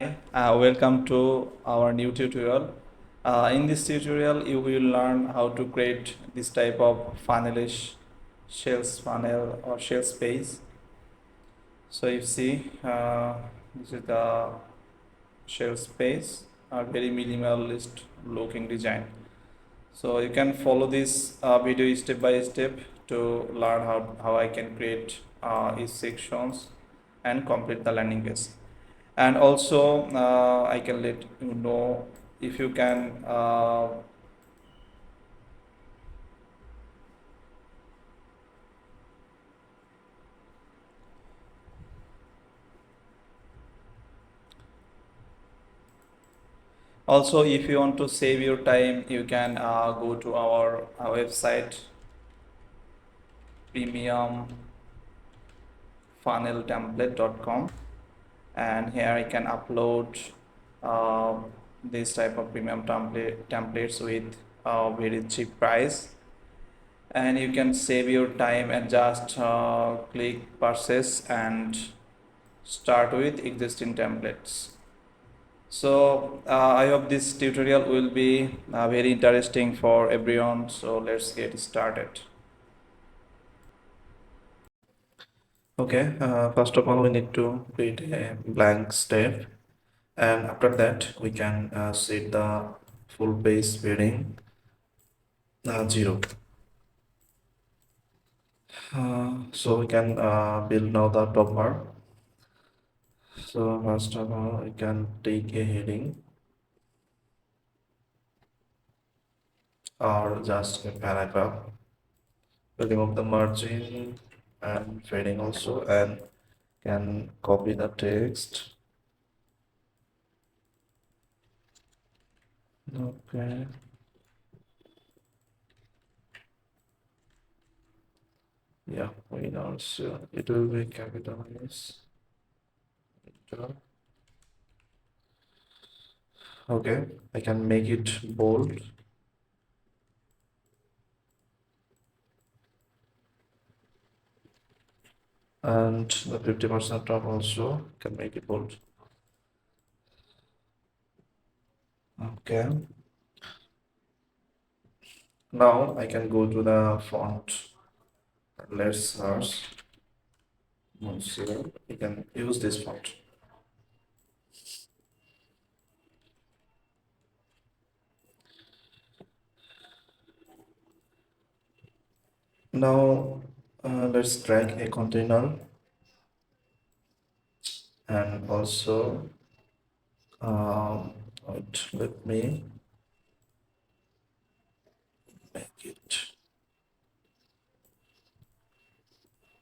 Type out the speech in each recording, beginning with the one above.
Welcome to our new tutorial. In this tutorial, you will learn how to create this type of funnelish sales funnel or sales page. So you see, this is the sales page, a very minimalist looking design. So you can follow this video step by step to learn how I can create each sections and complete the landing page. And also I can let you know if you can also if you want to save your time, you can go to our website premiumfunneltemplate.com, and here I can upload uh, this type of premium templates with very cheap price, and you can save your time and just click purchase and start with existing templates. So I hope this tutorial will be very interesting for everyone. So let's get started. Okay, first of all, we need to create a blank step, and after that, we can set the full base padding 0. So we can build now the top bar. So first of all, we can take a heading or just a paragraph. We'll remove the margin and fading also, and can copy the text. Okay. Yeah, we also it will be capitalized. Okay, I can make it bold. And the 50% top also can make it bold. Okay. Now I can go to the font. Let's search. Monsieur. We can use this font. Now let's drag a container, and also wait, let me make it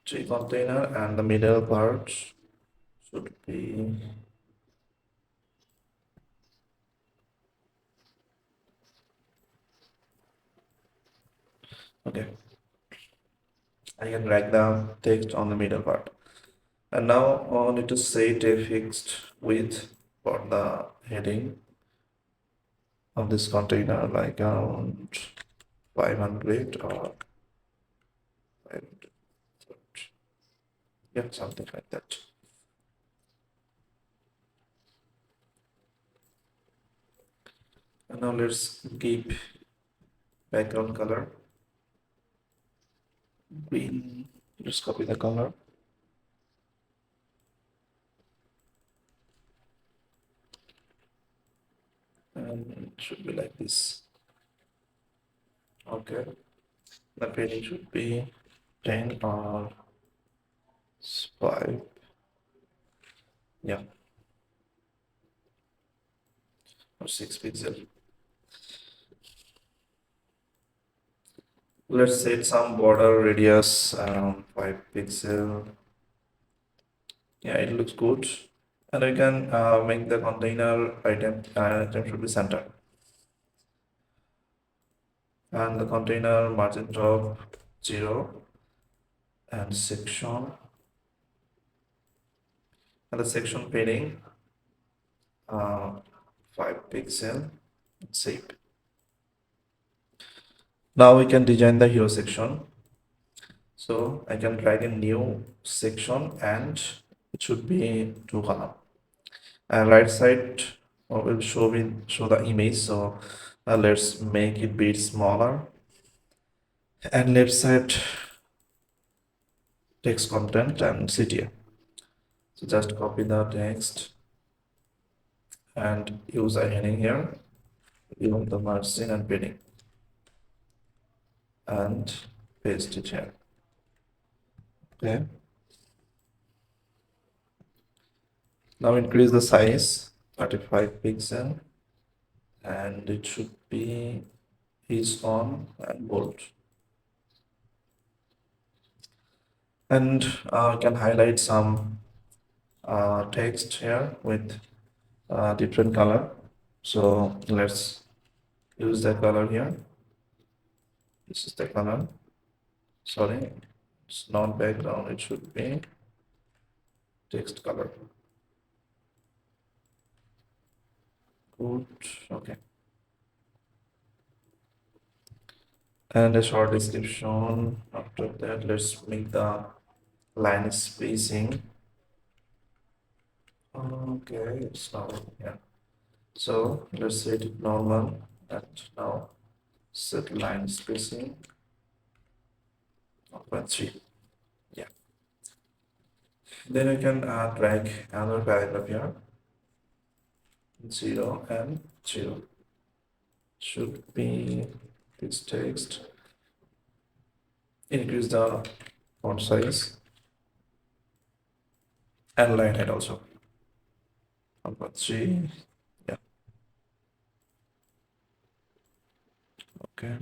three container, and the middle part should be okay. I can drag the text on the middle part. And now I need to set a fixed width for the heading of this container, like around 500 or 500. Yeah, something like that. And now let's keep background color green. Just copy the color. And it should be like this. Okay. The padding should be 10 or 5. Yeah. Or 6 pixel. Let's set some border radius around 5 pixel. Yeah, it looks good. And we can make the container item should be center. And the container margin top 0, and section, and the section padding 5 pixel. Save. Now we can design the hero section. So I can drag a new section, and it should be 2 column. and right side will show the image. So let's make it bit smaller, and left side text content and CTA. So just copy the text and use a heading here, even the margin and padding, and paste it here. Okay. Now increase the size 35 pixel, and it should be is on and bold. And you can highlight some text here with different color. So let's use the color here. This is the color. Sorry, it's not background, it should be text color. Good. Okay. And a short description. After that, let's make the line spacing. Okay, it's now, yeah. So let's set it normal, and now set line spacing 1.3. Yeah. Then you can drag another paragraph here, 0 and 0. Should be this text. Increase the font size and line height also. 1.3. Yeah. Okay.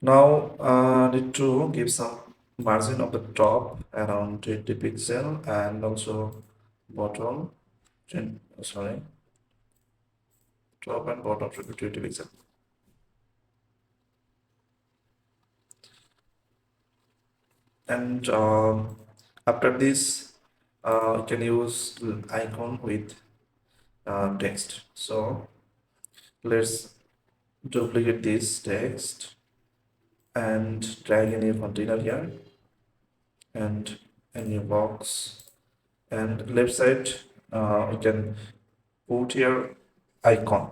Now need to give some margin of the top around 20 pixel, and also bottom, sorry, top and bottom should be 20 pixel. And after this, you can use icon with text. So let's duplicate this text and drag in a container here, and a new box, and left side you can put here icon.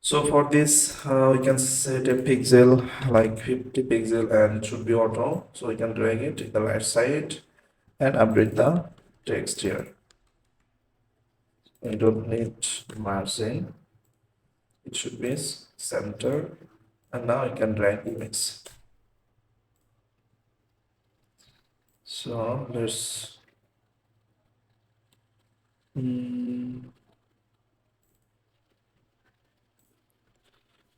So for this we can set a pixel like 50 pixel, and it should be auto. So we can drag it to the right side and update the text here. We don't need margin, it should be center, and now you can drag image. So let's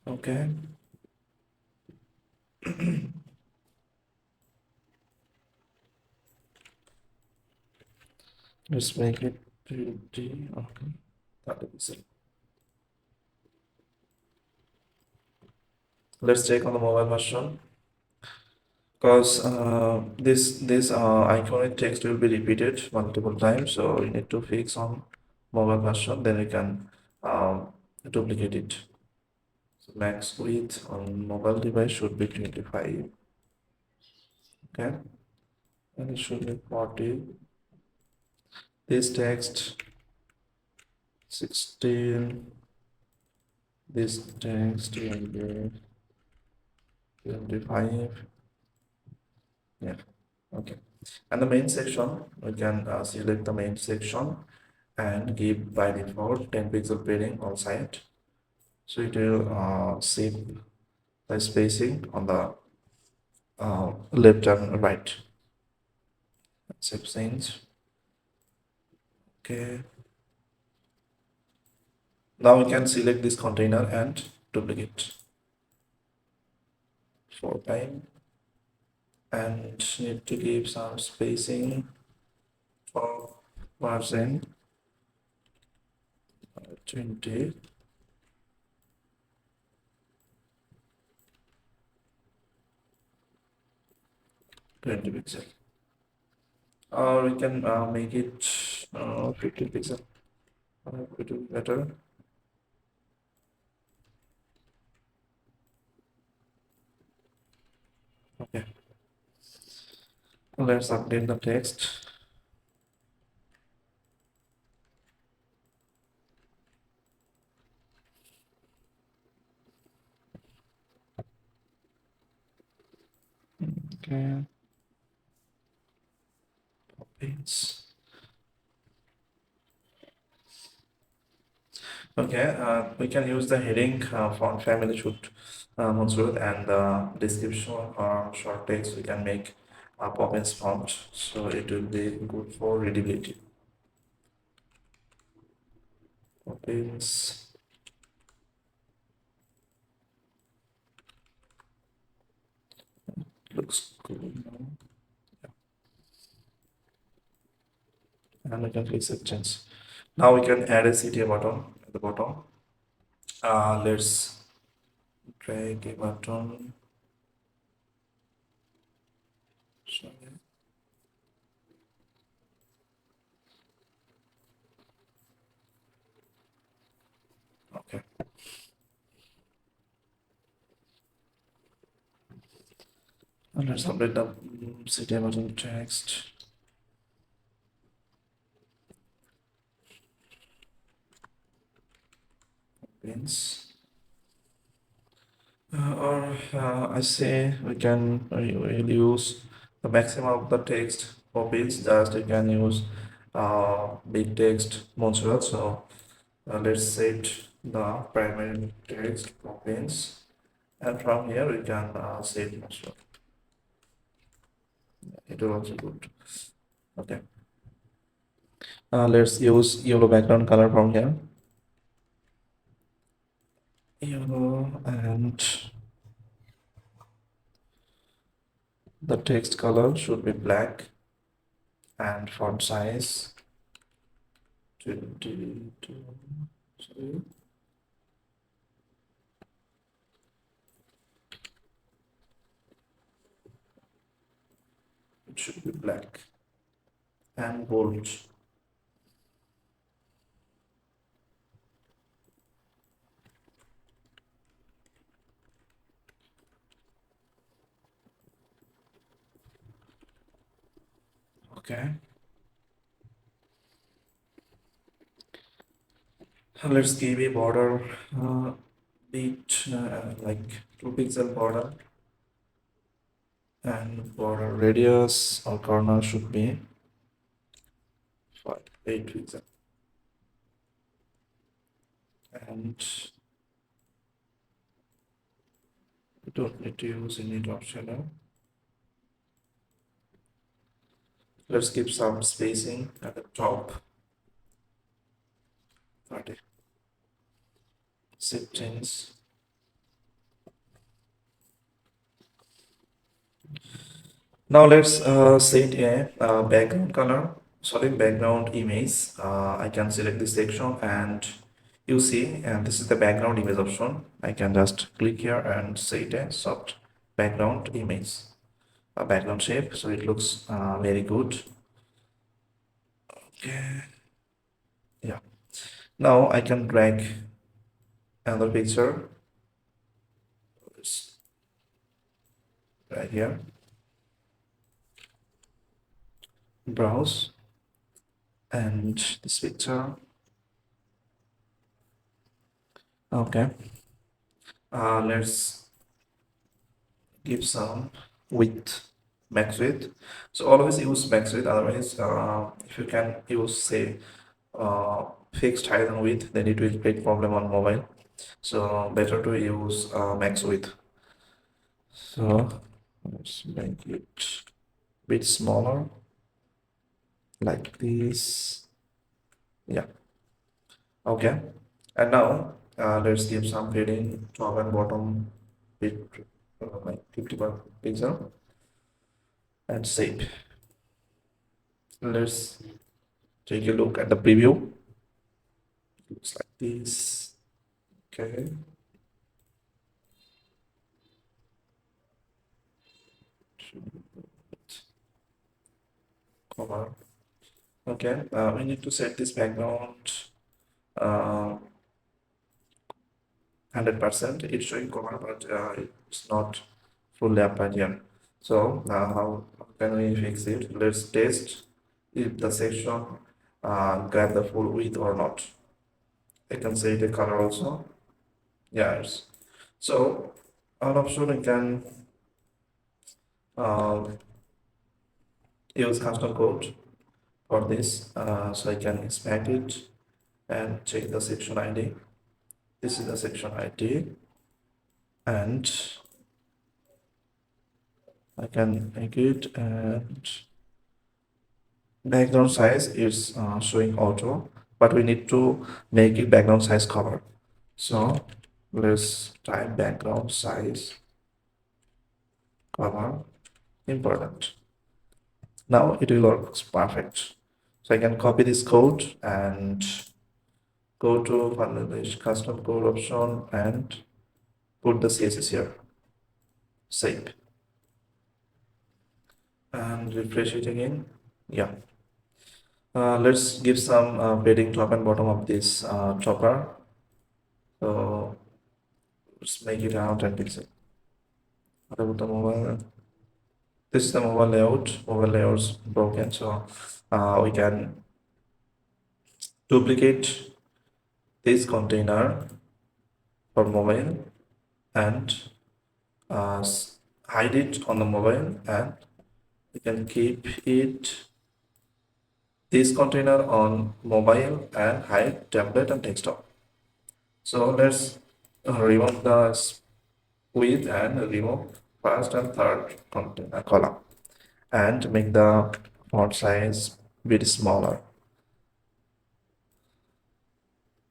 okay. Let's make it 20. Okay, that is it. Let's check on the mobile version, because this iconic text will be repeated multiple times, so you need to fix on mobile version, then you can duplicate it. So max width on mobile device should be 25. Okay, and it should be 40. This text 16. This text will be 25. Yeah. Okay. And the main section, we can select the main section and give by default 10 pixel padding on site. So it will save the spacing on the left and right. Save scenes. Okay. Now we can select this container and duplicate 4 times, and need to give some spacing for margin 20. Pixel, or we can make it 50 pixel. It will be better. Okay, let's update the text. Okay, it's okay. We can use the heading font family should Montserrat, and the description or short text we can make a Poppins font, so it will be good for readability. Poppins looks good now. And we can click save change. Now we can add a CTA button at the bottom. Let's drag a button. Sorry. Okay. And let's update the CTA button text. Pins. I say we'll use the maximum of the text for pins. Just you can use big text Montserrat. So let's set the primary text for pins, and from here we can set Montserrat. It will also good. Okay. Let's use yellow background color from here. Yellow, and the text color should be black, and font size 22. Sorry. It should be black and bold. Okay. Let's give a border, bit like 2 pixel border, and border radius or corner should be 8 pixel, and we don't need to use any drop shadow. Let's give some spacing at the top. 30. Save change. Now let's set a background color, sorry, background image. I can select this section, and you see, and this is the background image option. I can just click here and set a soft background image, a background shape, so it looks very good. Okay, yeah. Now I can drag another picture. It's right here. Browse, and this picture. Okay. Let's give some width, max width. So always use max width. Otherwise, if you can use say fixed height and width, then it will create problem on mobile. So better to use max width. So let's make it a bit smaller, like this. Yeah. Okay. And now let's give some padding top and bottom bit like 50 per pixel, and save. Let's take a look at the preview. Looks like this. Okay. Cover. Okay. We need to set this background 100%. It's showing cover, but it's not fully applied here. So how can we fix it? Let's test if the section grab the full width or not. I can set the color also. Yes. So on option we can use custom code for this. So I can expand it and check the section ID. This is the section ID, and I can make it, and background size is showing auto, but we need to make it background size cover. So let's type background size cover important. Now it will work perfect. So I can copy this code and go to Funnelish custom code option and put the CSS here. Save and refresh it again. Yeah. Let's give some padding top and bottom of this chopper. So let's make it around 10 pixels. What about the mobile? This is the mobile layout. Mobile layout's broken, so we can duplicate this container for mobile and uh, hide it on the mobile, and we can keep it this container on mobile and hide template and desktop. So let's remove the width and remove first and third container column and make the font size bit smaller.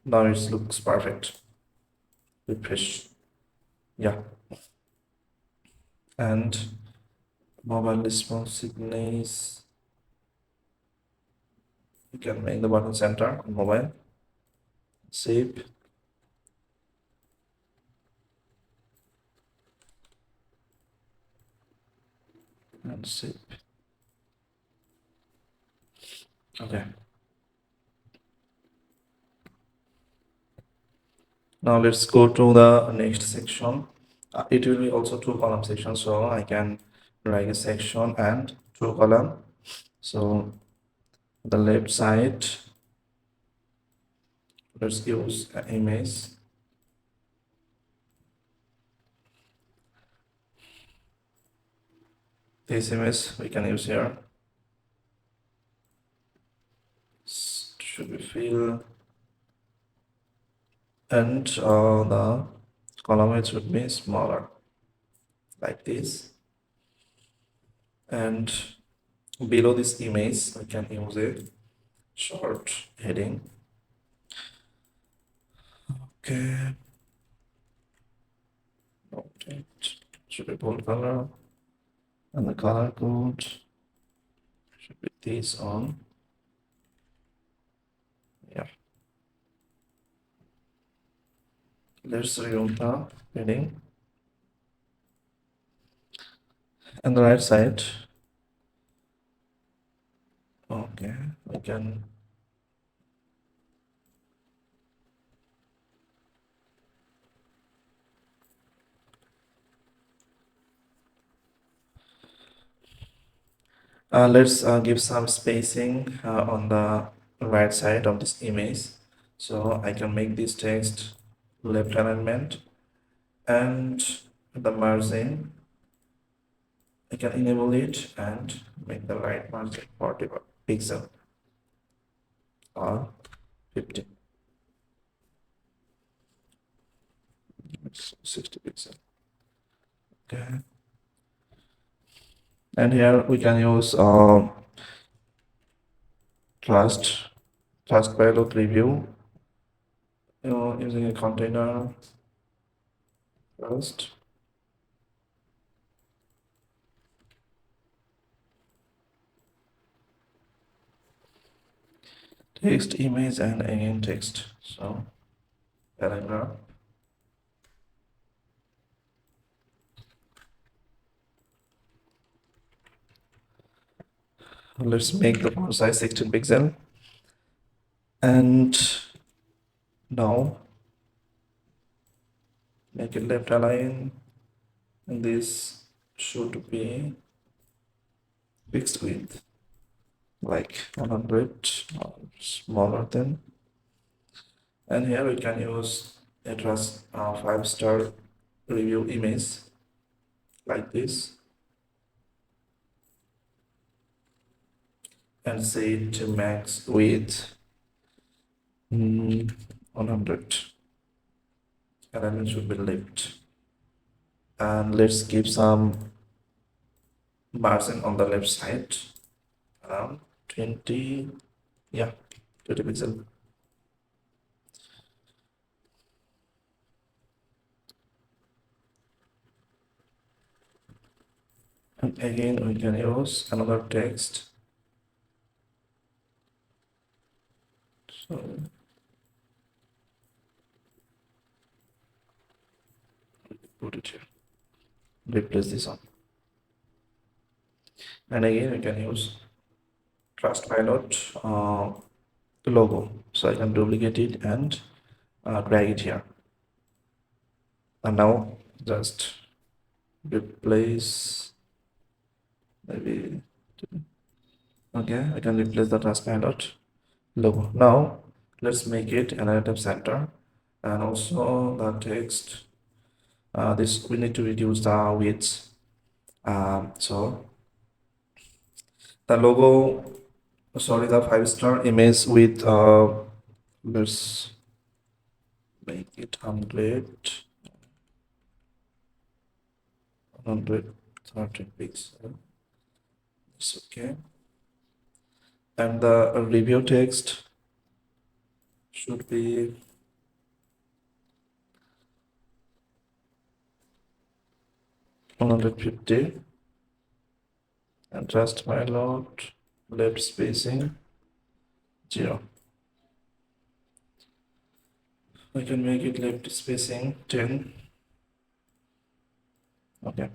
Now it looks perfect. Refresh. Yeah. And mobile responsiveness. You can make the button center on mobile. Save. And save. Okay. Now let's go to the next section. It will be also two column section, so I can write a section and two column. So the left side, let's use an image. This image we can use here. Should be fill, and the column height should be smaller like this. And below this image we can use a short heading. Okay, it should be bold color, and the color code should be this on. Yeah, let's remove the heading. And the right side, okay, we can let's give some spacing on the right side of this image, so I can make this text left alignment, and the margin I can enable it and make the right margin 40 pixel or 50. It's 60 pixel. Okay, and here we can use trust payload review, using a container first. Text, image, and again text. So paragraph. Let's make the font size 16 pixel. And now make it left align, and this should be fixed width like 100 or smaller than. And here we can use a trust 5-star review image like this. and set max with 100. Alignment should be left, and let's keep some margin on the left side around 20, yeah, 20 pixel. And again we can use another text, so put it here, replace this one, and again we can use Trustpilot logo, so I can duplicate it and drag it here, and now just replace, maybe, okay, I can replace the Trustpilot logo. Now let's make it an item center, and also the text, this we need to reduce the width, so the logo, sorry, the 5-star image with let's make it 130 pixels. It's okay, and the review text should be 150, and just my lot left spacing 0. I can make it left spacing 10. Okay,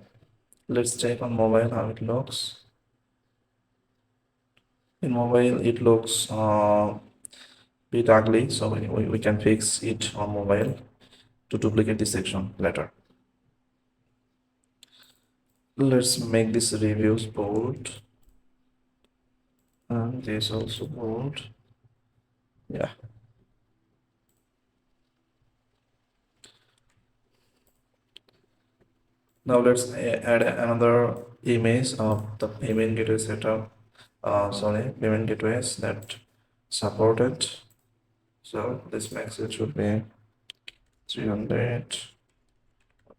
let's check on mobile how it looks. In mobile it looks bit ugly, so we can fix it on mobile to duplicate this section later. Let's make this reviews bold, and this also bold, yeah. Now let's add another image of the payment gateway setup, payment gateways that supported. So this max it should be 300,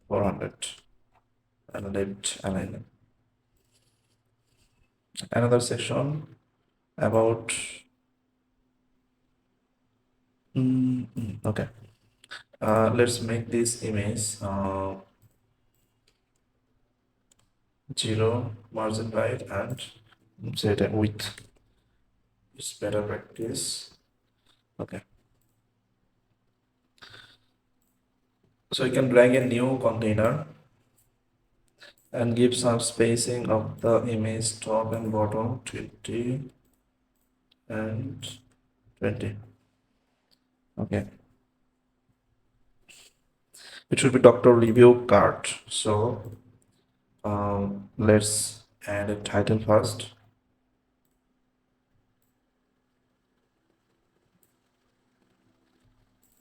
400, and left alignment. Another section about okay, let's make this image 0 margin right and set a width. It's better practice. Okay, so you can drag a new container and give some spacing of the image top and bottom 20 and 20. Okay, it should be doctor review card, so let's add a title first.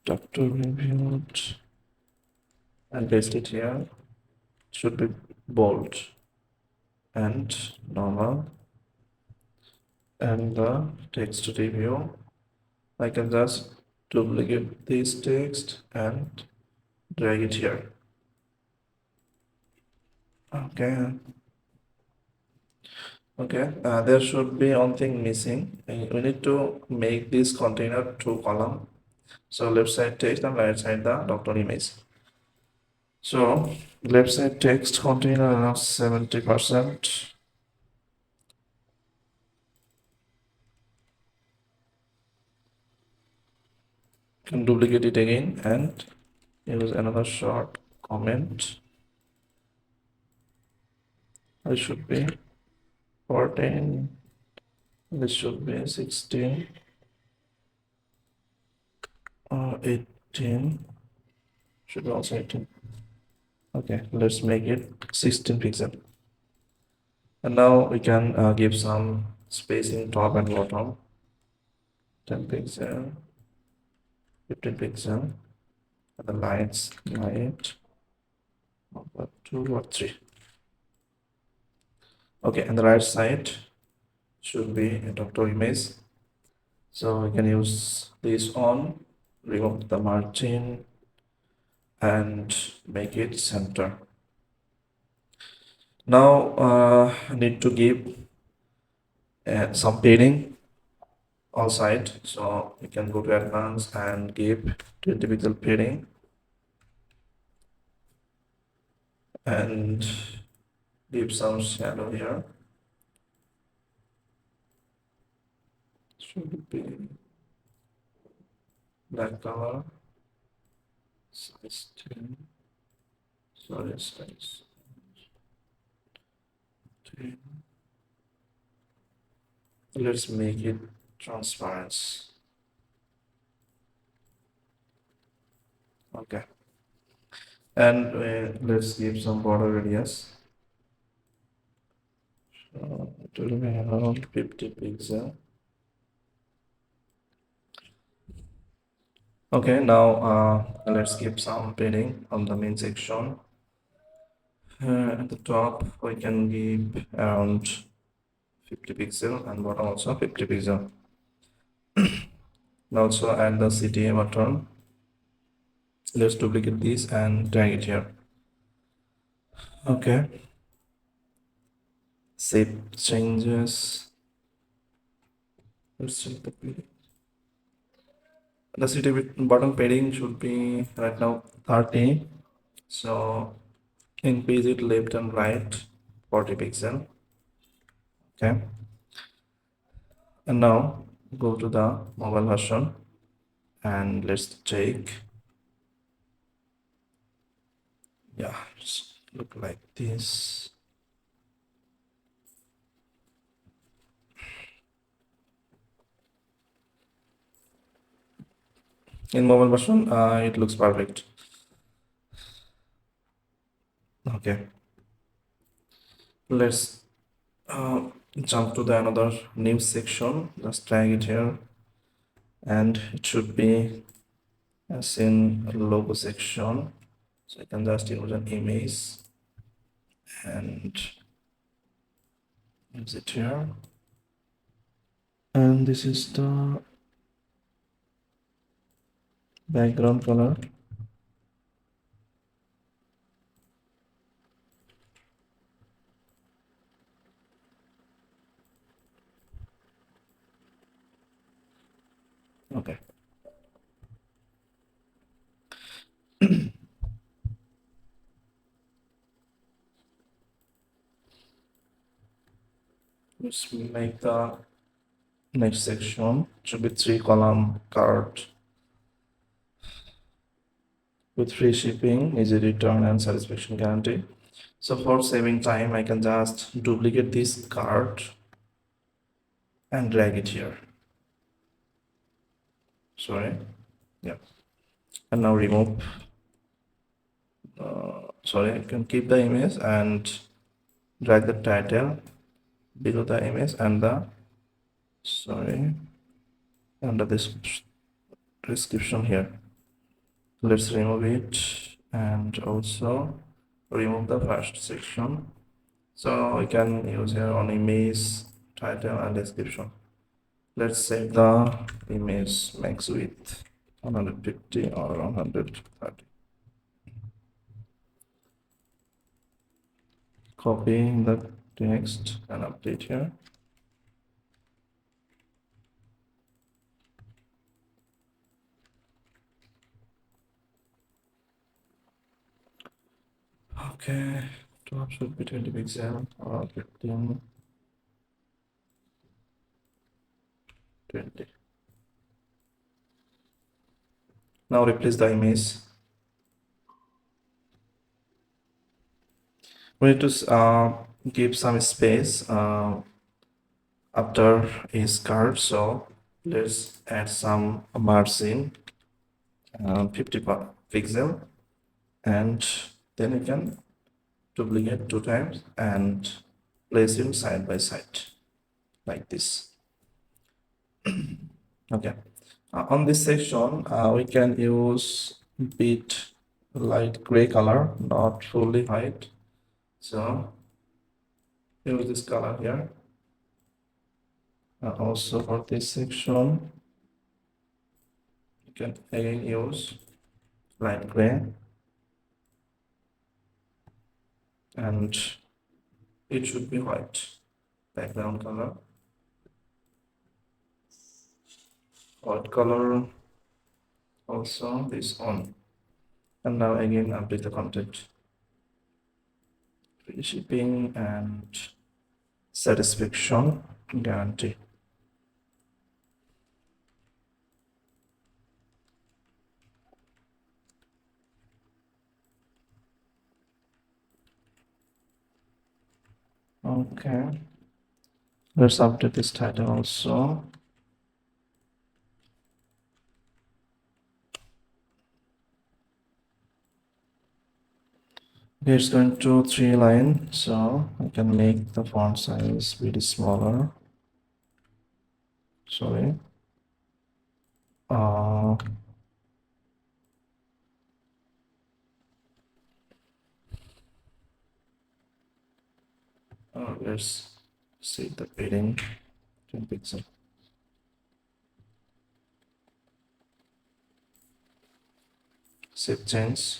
Doctor reviewed, and paste it here. It should be bold and normal, and the text review, I can just duplicate this text and drag it here. Okay, there should be one thing missing. We need to make this container 2 column, so left side text and right side the doctor image. So left side text container around 70%. Can duplicate it again and use another short comment. It should be 14. This should be 16. 18. Should be also 18. Okay, let's make it 16 pixel. And now we can give some spacing top and bottom. 10 pixel, 15 pixel, and the lights light number 2 or 3. Okay, and the right side should be a doctor image. So we can use this on, remove the margin and make it center. Now I need to give some padding all side. So we can go to advanced and give 20 pixel padding and give some shadow here. Should be black color, size 10, sorry, size 10. Let's make it transparent. Okay, and let's give some border radius. So it will be around 50 pixel. Okay, now let's give some padding on the main section. At the top, we can give around 50 pixel and bottom also 50 pixel. And also add the CTA button. Let's duplicate this and drag it here. Okay. Save changes. Let's check the padding. The CTA button padding should be right now 30. So increase it left and right 40 pixel. Okay. And now go to the mobile version and let's check. Yeah, it's look like this. In mobile version it looks perfect. Okay, let's jump to the another new section. Just drag it here and it should be as in logo section. So I can just use an image and use it here, and this is the background color. Okay. Let's make the next section. Should be 3-column card with free shipping, easy return and satisfaction guarantee. So for saving time, I can just duplicate this card and drag it here. Sorry. Yeah. And now remove. Sorry, I can keep the image and drag the title below the image and the under this description here. Let's remove it and also remove the first section. So we can use here on image, title and description. Let's save the image max width 150 or 130. Copy the text and update here. Okay, top should be 20 pixel or 15, 20. Now replace the image. We need to give some space after a card, so let's add some margin 50 pixel, and then you can duplicate 2 times and place it side by side like this. Okay, on this section we can use bit light gray color, not fully white. So use this color here Also for this section, you can again use light gray, and it should be white background color. White color also this on. And now again update the content. Free shipping and satisfaction guarantee. Okay, let's update this title also. Okay, it's going to 3 lines, so I can make the font size a bit smaller. Sorry. Let's see the padding 10 pixel. Save change.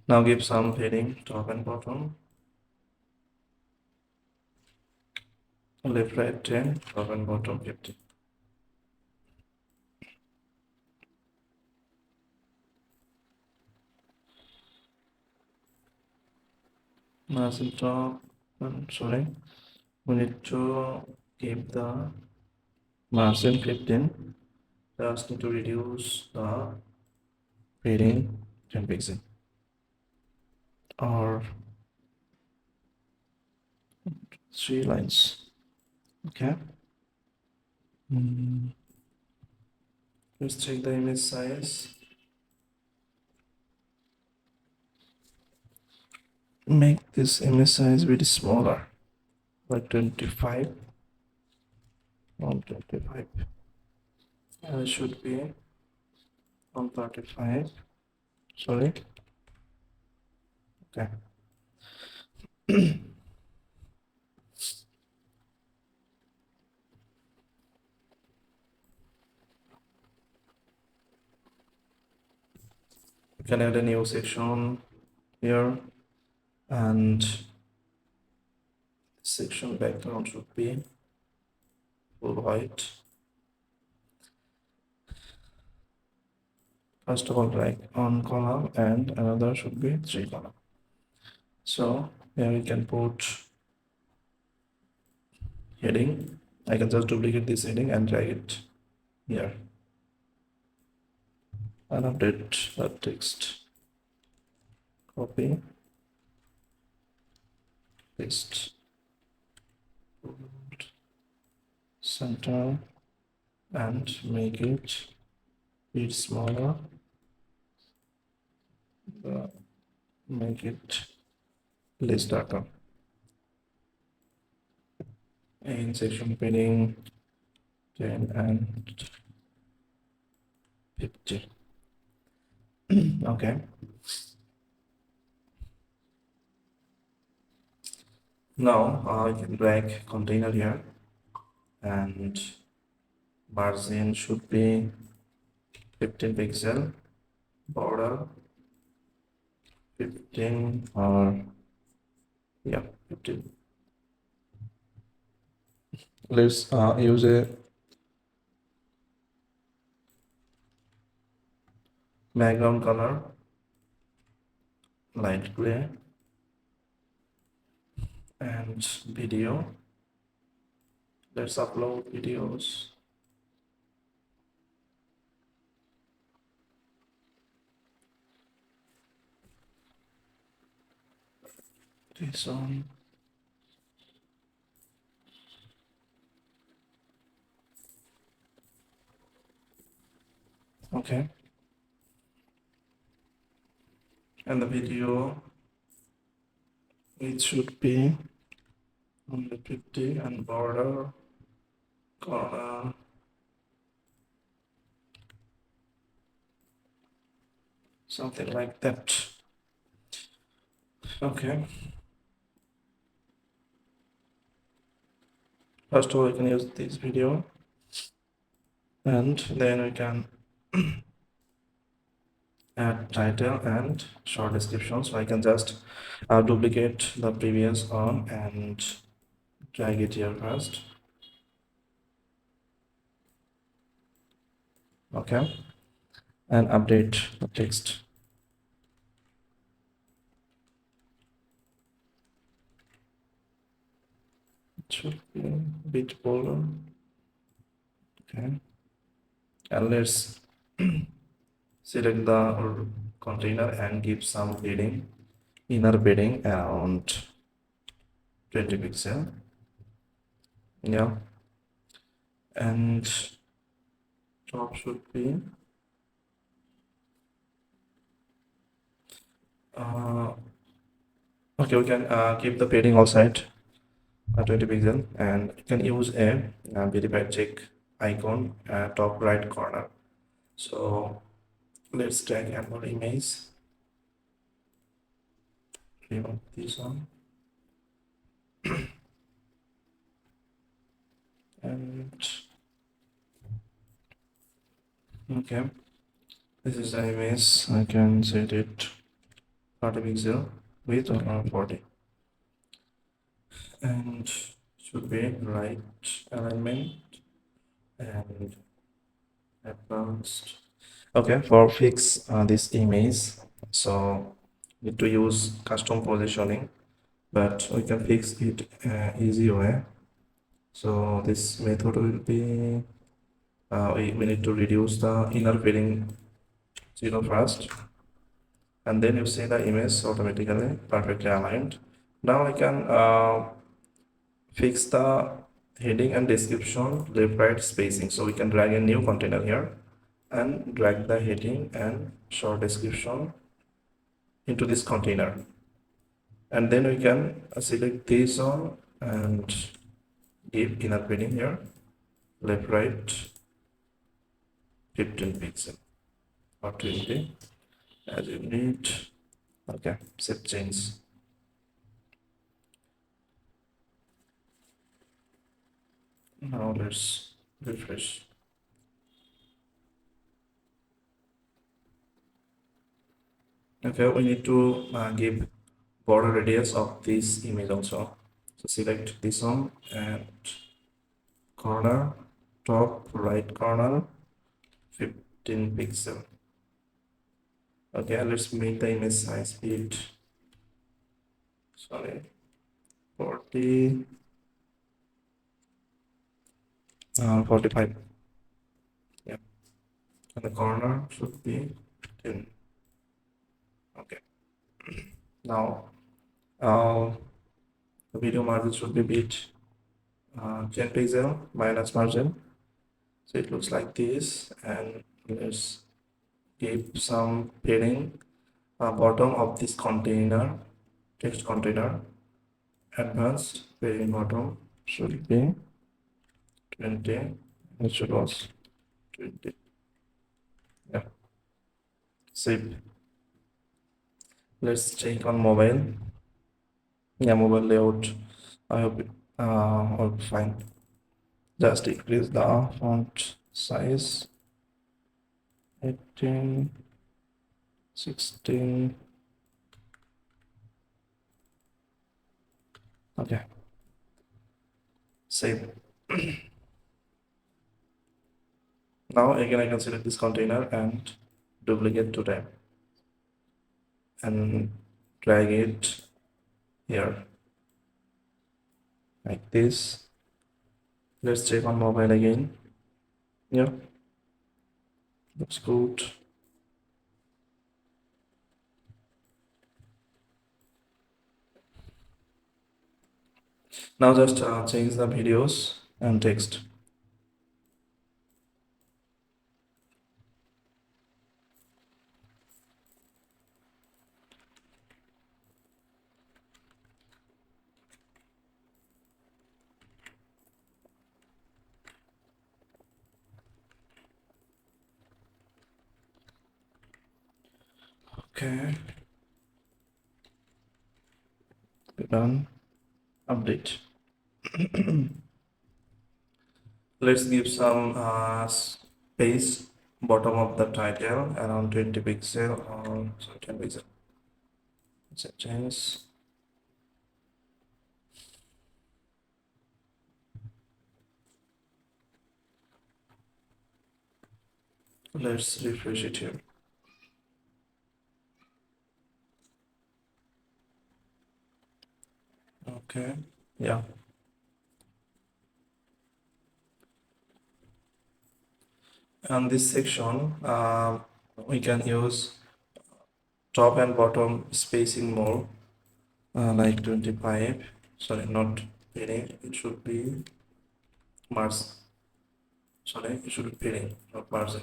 Now give some padding top and bottom. Left right 10, top and bottom 50. Margin top, sorry, we need to keep the margin 15. Just need to reduce the padding 10 pixel or 3 lines. Okay. Let's check the image size. Make this image size bit smaller, like 25 on 25. It should be on 35. Sorry. Okay. You can add a new section here, and section background should be full white. First of all, drag on column, and another should be 3 column. So here we can put heading. I can just duplicate this heading and drag it here and update the text. Copy, paste, center, and make it bit smaller. Make it less darker. And section padding 10 and 50. Okay. Now I can drag container here, and margin should be 15 pixel, border 15 or 15. Let's use a background color light gray, and video. Let's upload videos. This on. Okay. And the video, it should be 150 and border corner, something like that. Okay, first of all, you can use this video, and then we can add title and short description. So I can just duplicate the previous one and drag it here first. Okay, and update the text. It should be a bit bolder. Okay, and let's select the container and give some padding, inner padding around 20 pixel. Yeah, and top should be okay. We can keep the padding outside 20 pixel, and you can use a verified check icon top right corner. So let's drag another image, remove this one, and okay, this is the image. I can set it 40 pixel with 40, and should be right alignment and advanced. Okay, for fix this image, so need to use custom positioning, but we can fix it easy way. So this method will be we need to reduce the inner padding 0 first, and then you see the image automatically perfectly aligned. Now I can fix the heading and description left right spacing. So we can drag a new container here and drag the heading and short description into this container, and then we can select this one and give inner padding here left right 15 pixel or 20 as you need. Okay, save change. Now let's refresh. Okay, we need to give border radius of this image also. So select this one and corner, top right corner, 15 pixel. Okay, let's make the image size bit, sorry, 40, 45. Yeah, and the corner should be 10. Okay, now the video margin should be bit 10 pixel minus margin. So it looks like this, and let's give some padding bottom of this container, text container. Advanced padding bottom should be 20. It should was 20. Yeah, save. Let's check on mobile. Yeah, mobile layout, I hope it all fine. Just increase the font size 18, 16. Okay, save. Now again I can select this container and duplicate to them and drag it here like this. Let's check on mobile again. Yeah, looks good. Now just change the videos and text. Okay, done. Update. Let's give some space bottom of the title around 20 pixel or 10 pixel. Change. Let's refresh it here. Okay, yeah. On this section, we can use top and bottom spacing more, like 25. Sorry, not padding. It should be margin. Sorry, it should be padding, not margin.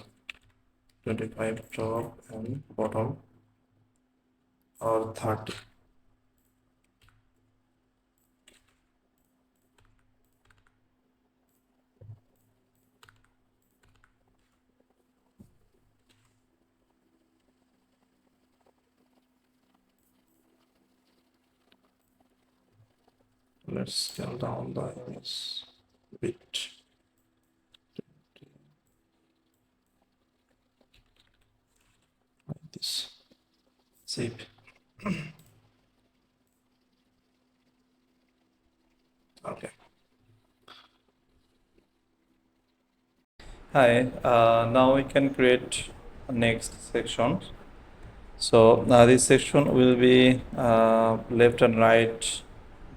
25 top and bottom, or 30. Let's scale down the image a bit. Like this. Save. Okay. Hi. Now we can create a next section. So this section will be left and right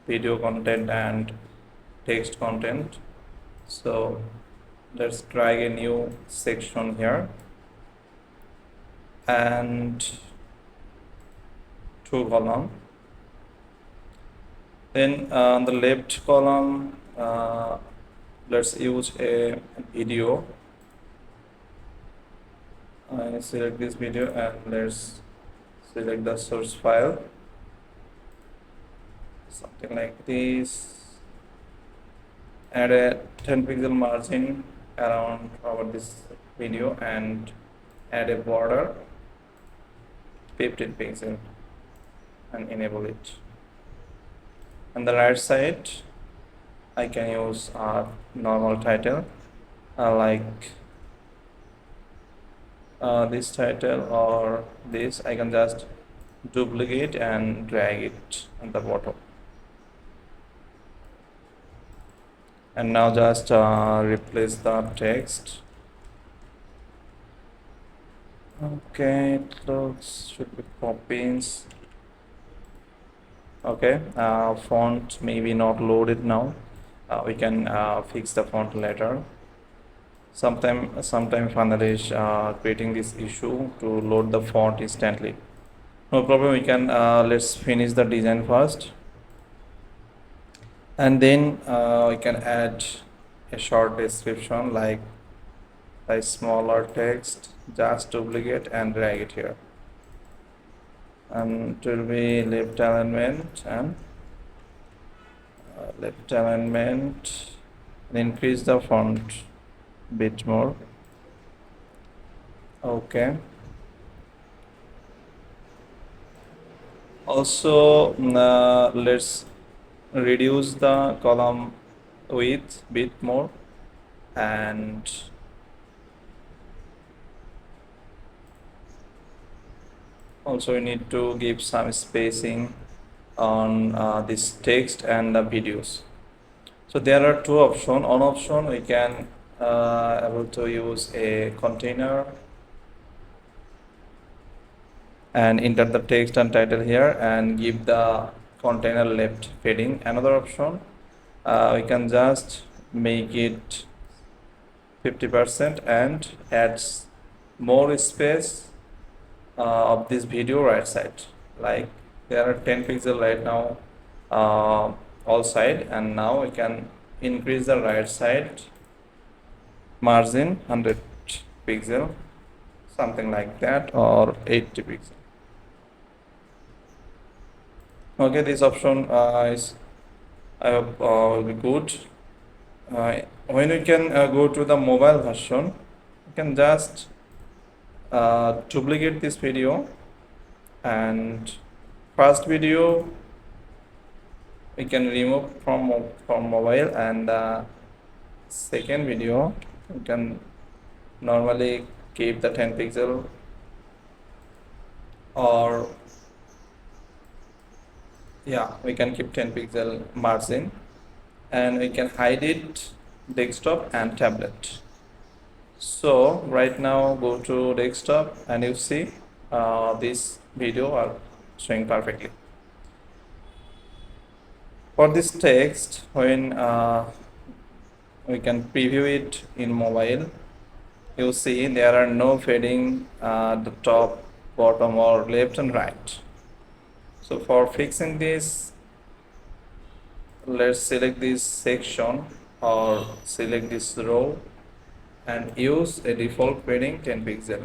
video content and text content. So let's drag a new section here and two column. Then on the left column, let's use a video. I select this video and let's select the source file, something like this. Add a 10 pixel margin around our this video and add a border 15 pixel and enable it. On the right side, I can use our normal title, like this title or this. I can just duplicate and drag it on the bottom. And now just replace the text. Okay, it looks should be Poppins. Okay, font maybe not loaded now. We can fix the font later. Sometime Funnelish creating this issue to load the font instantly. No problem. We can let's finish the design first, and then we can add a short description like a smaller text. Just duplicate and drag it here, and it will be left alignment and left alignment, and increase the font bit more. Okay. Also, let's reduce the column width bit more, and also we need to give some spacing on this text and the videos. So there are two options. One option we can able to use a container and enter the text and title here and give the container left padding. Another option, we can just make it 50% and adds more space of this video right side. Like there are 10 pixel right now all side, and now we can increase the right side margin 100 pixel, something like that, or 80 pixel. Okay, this option is I hope will be good. When we can go to the mobile version, you can just duplicate this video And first video we can remove from mobile, and second video we can normally keep the 10 pixel, or yeah, we can keep 10 pixel margin, and we can hide it desktop and tablet. So right now go to desktop, and you see this video are showing perfectly. For this text, when we can preview it in mobile, you see there are no fading the top, bottom, or left and right. So for fixing this, let's select this section or select this row and use a default fading 10 pixel,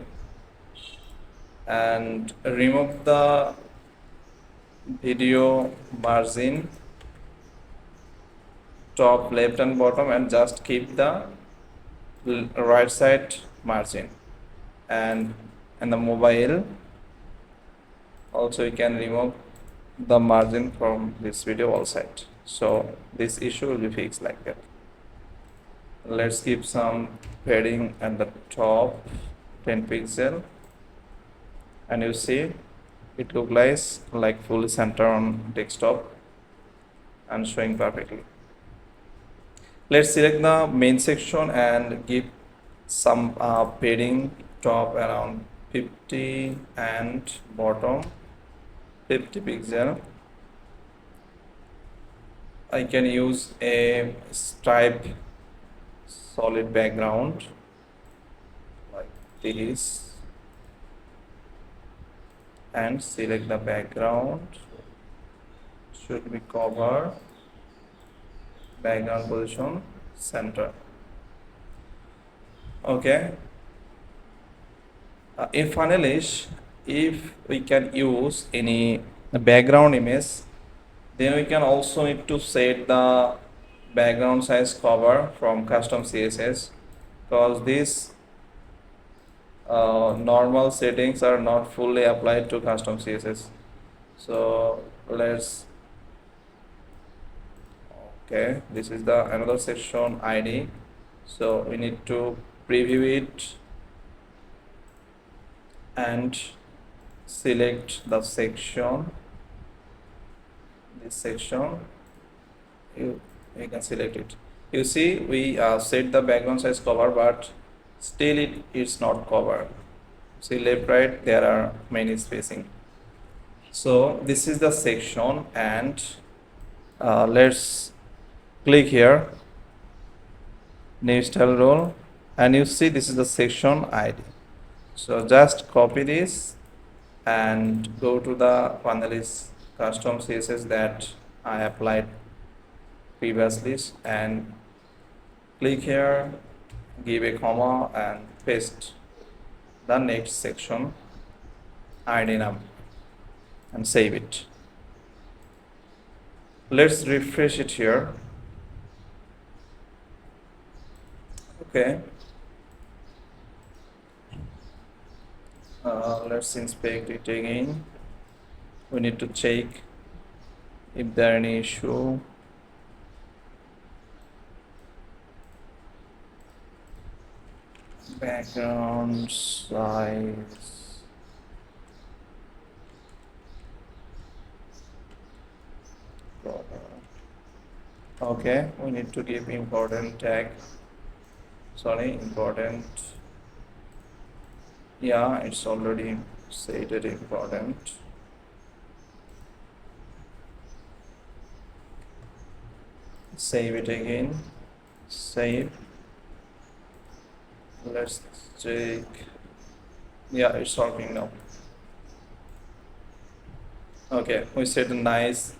and remove the video margin top, left, and bottom, and just keep the right side margin. And in the mobile also you can remove the margin from this video all side. So this issue will be fixed like that. Let's keep some padding at the top 10 pixel, and you see it looks like fully center on desktop and showing perfectly. Let's select the main section and give some padding, top around 50 and bottom 50 pixel. I can use a stripe solid background like this, and select the background. Should be cover, background position, center. Okay. In Funnelish, if we can use any background image, then we can also need to set the background size cover from custom CSS, because these normal settings are not fully applied to custom CSS. So let's, okay, this is the another section ID, so we need to preview it and select the section, this section, you can select it. You see we set the background size cover, but still it is not covered. See left right there are many spacing. So this is the section, and let's click here, new style role, and you see this is the section ID. So just copy this and go to the Funnelish custom CSS that I applied previously, and click here, give a comma, and paste the next section ID number and save it. Let's refresh it here. Okay. Let's inspect it again. We need to check if there any issue. Background size. Okay, we need to give important tag. Sorry, important. Yeah, it's already set it important. Save it again. Save. Let's check. Yeah, it's working now. Okay, we set a nice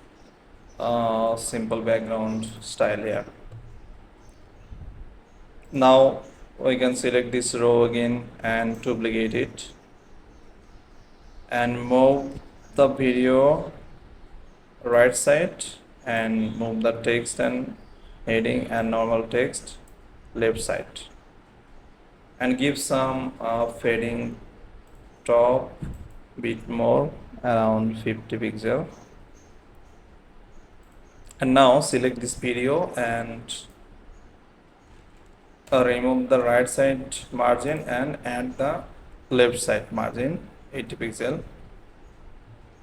simple background style here. Now we can select this row again and duplicate it, and move the video right side, and move the text and heading and normal text left side, and give some fading top, bit more, around 50 pixel. And now select this video and remove the right side margin and add the left side margin 80 pixel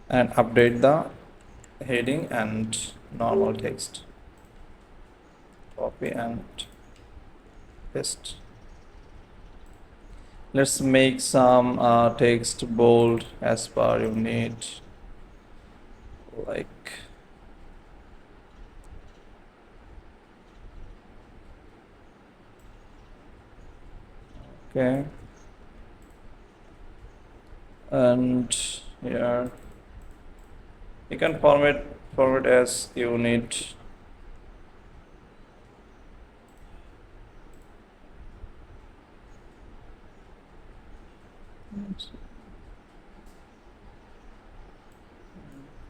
and update the heading and normal text. Copy and paste. Let's make some text bold as per you need, like okay, and here you can format as you need.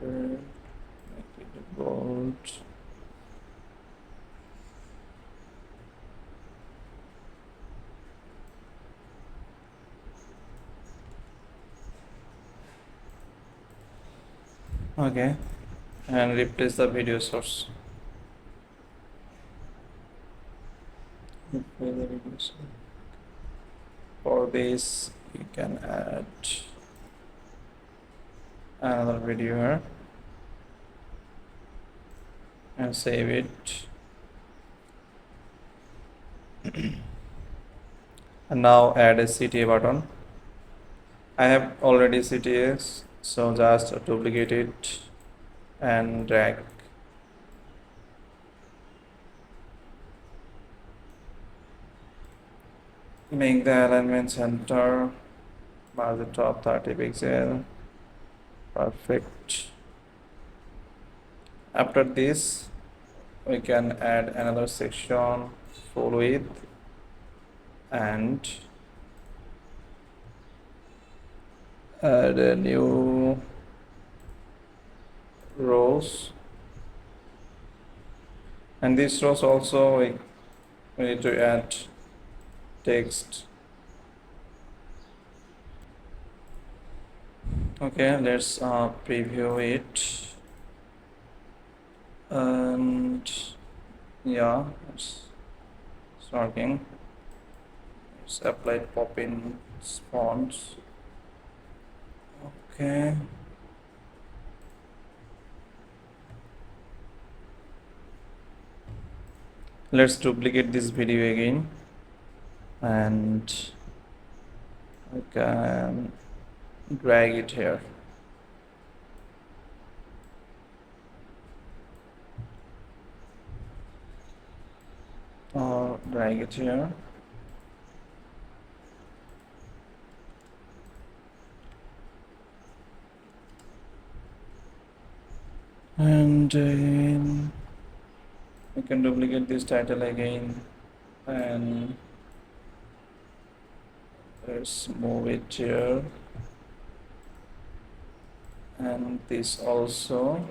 Okay, make it bold. Okay, and replace the video source. For this, you can add another video here and save it. And now add a CTA button. I have already CTAs, so just duplicate it and drag. Make the alignment center, mark the top 30 pixel. Perfect. After this, we can add another section, full width, and add a new rows. And these rows also we need to add text. Okay, let's preview it. And yeah, it's working. Let's apply pop-in fonts. Okay. Let's duplicate this video again, and I can drag it here. Or drag it here. And then we can duplicate this title again, and let's move it here, and this also.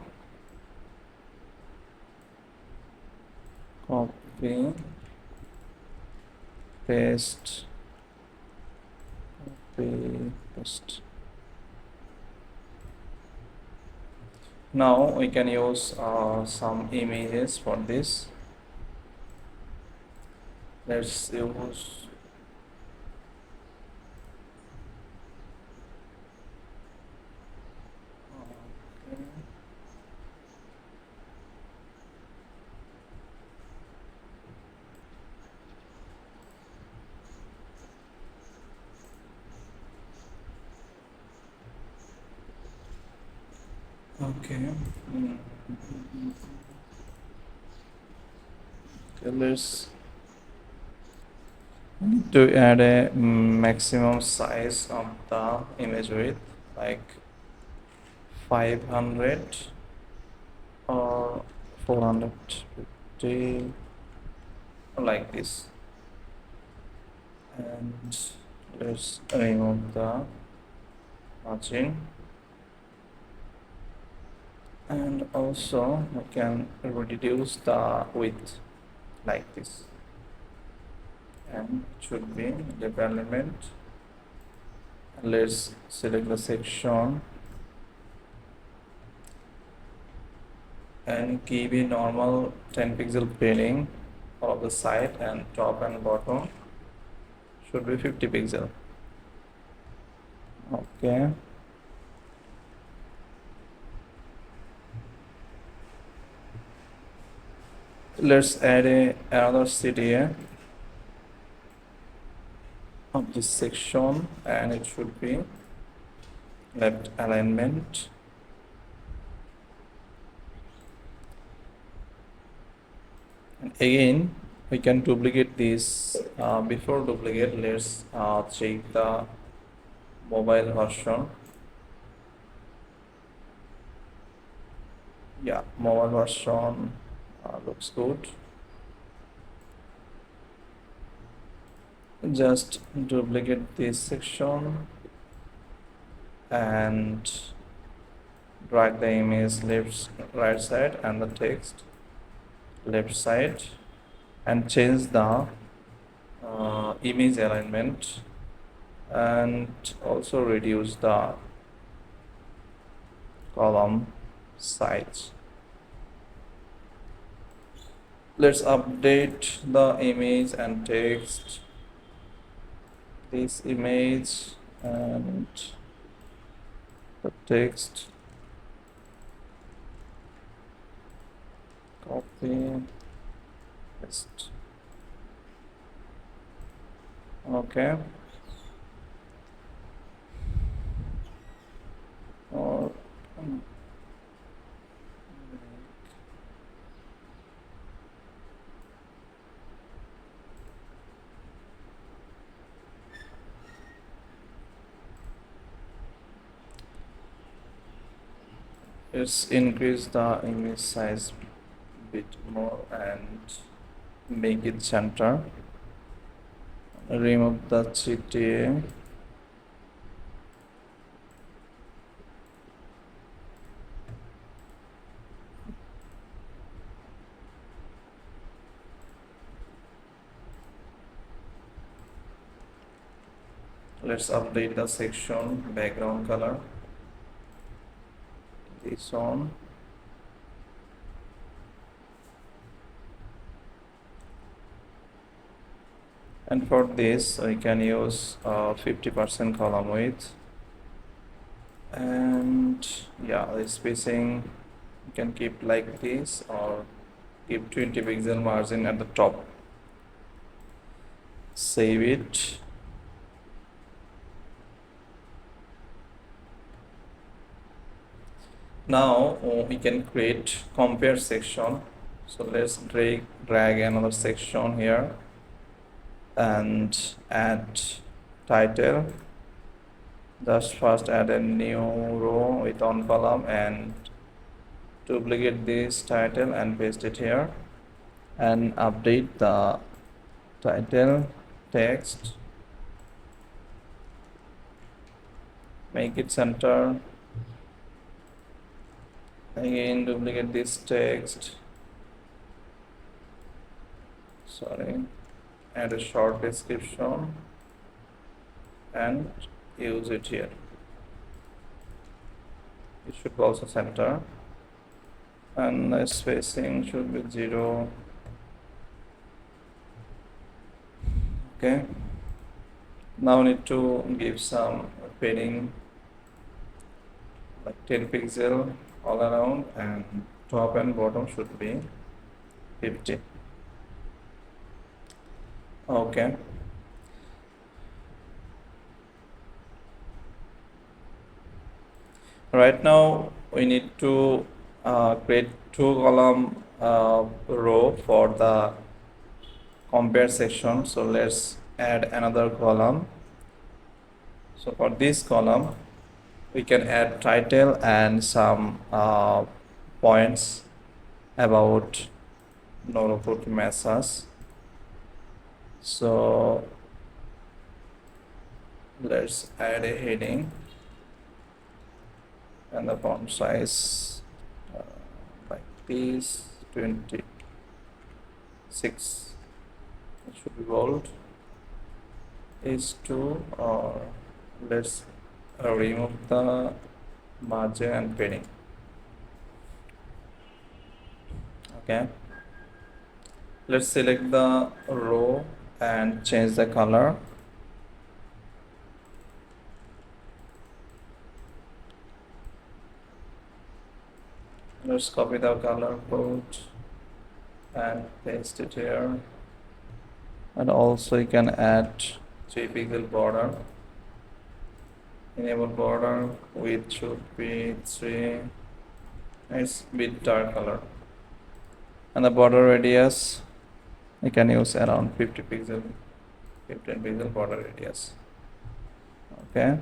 Copy, paste, copy, paste. Now we can use some images for this. Let's use okay. Let's need to add a maximum size of the image width, like 500 or 450, like this. And let's remove the margin. And also we can reduce the width like this, and it should be the element. Let's select the section and give a normal 10 pixel padding of the side, and top and bottom should be 50 pixel. Okay. Let's add another CTA of this section, and it should be left alignment. And again, we can duplicate this. Before duplicate, let's check the mobile version. Yeah, mobile version looks good. Just duplicate this section and drag the image right side and the text left side, and change the image alignment, and also reduce the column size. Let's update the image and text. This image and the text. Copy, paste. Okay. Or let's increase the image size a bit more and make it center. Remove the CTA. Let's update the section background color. This on. And for this, we can use 50% column width. And yeah, the spacing you can keep like this, or keep 20 pixel margin at the top. Save it. Now we can create compare section. So let's drag another section here and add title. Just first add a new row with on column and duplicate this title and paste it here, and update the title text, make it center. Again, duplicate this text, add a short description and use it here. It should also center, and the spacing should be 0. Okay, now we need to give some padding like 10 pixel all around, and top and bottom should be 50. Okay. Right now we need to create 2-column row for the compare section. So let's add another column. So for this column, we can add title and some points about Nooro Foot Massager. So let's add a heading and the font size like this, 26. It should be bold. Is 2, or let's remove the margin and padding. Okay, let's select the row and change the color. Let's copy the color code and paste it here. And also you can add 3 pixel border. Enable border, width should be 3. It's bit dark color. And the border radius, you can use around 50 pixel, 15 pixel border radius. Okay.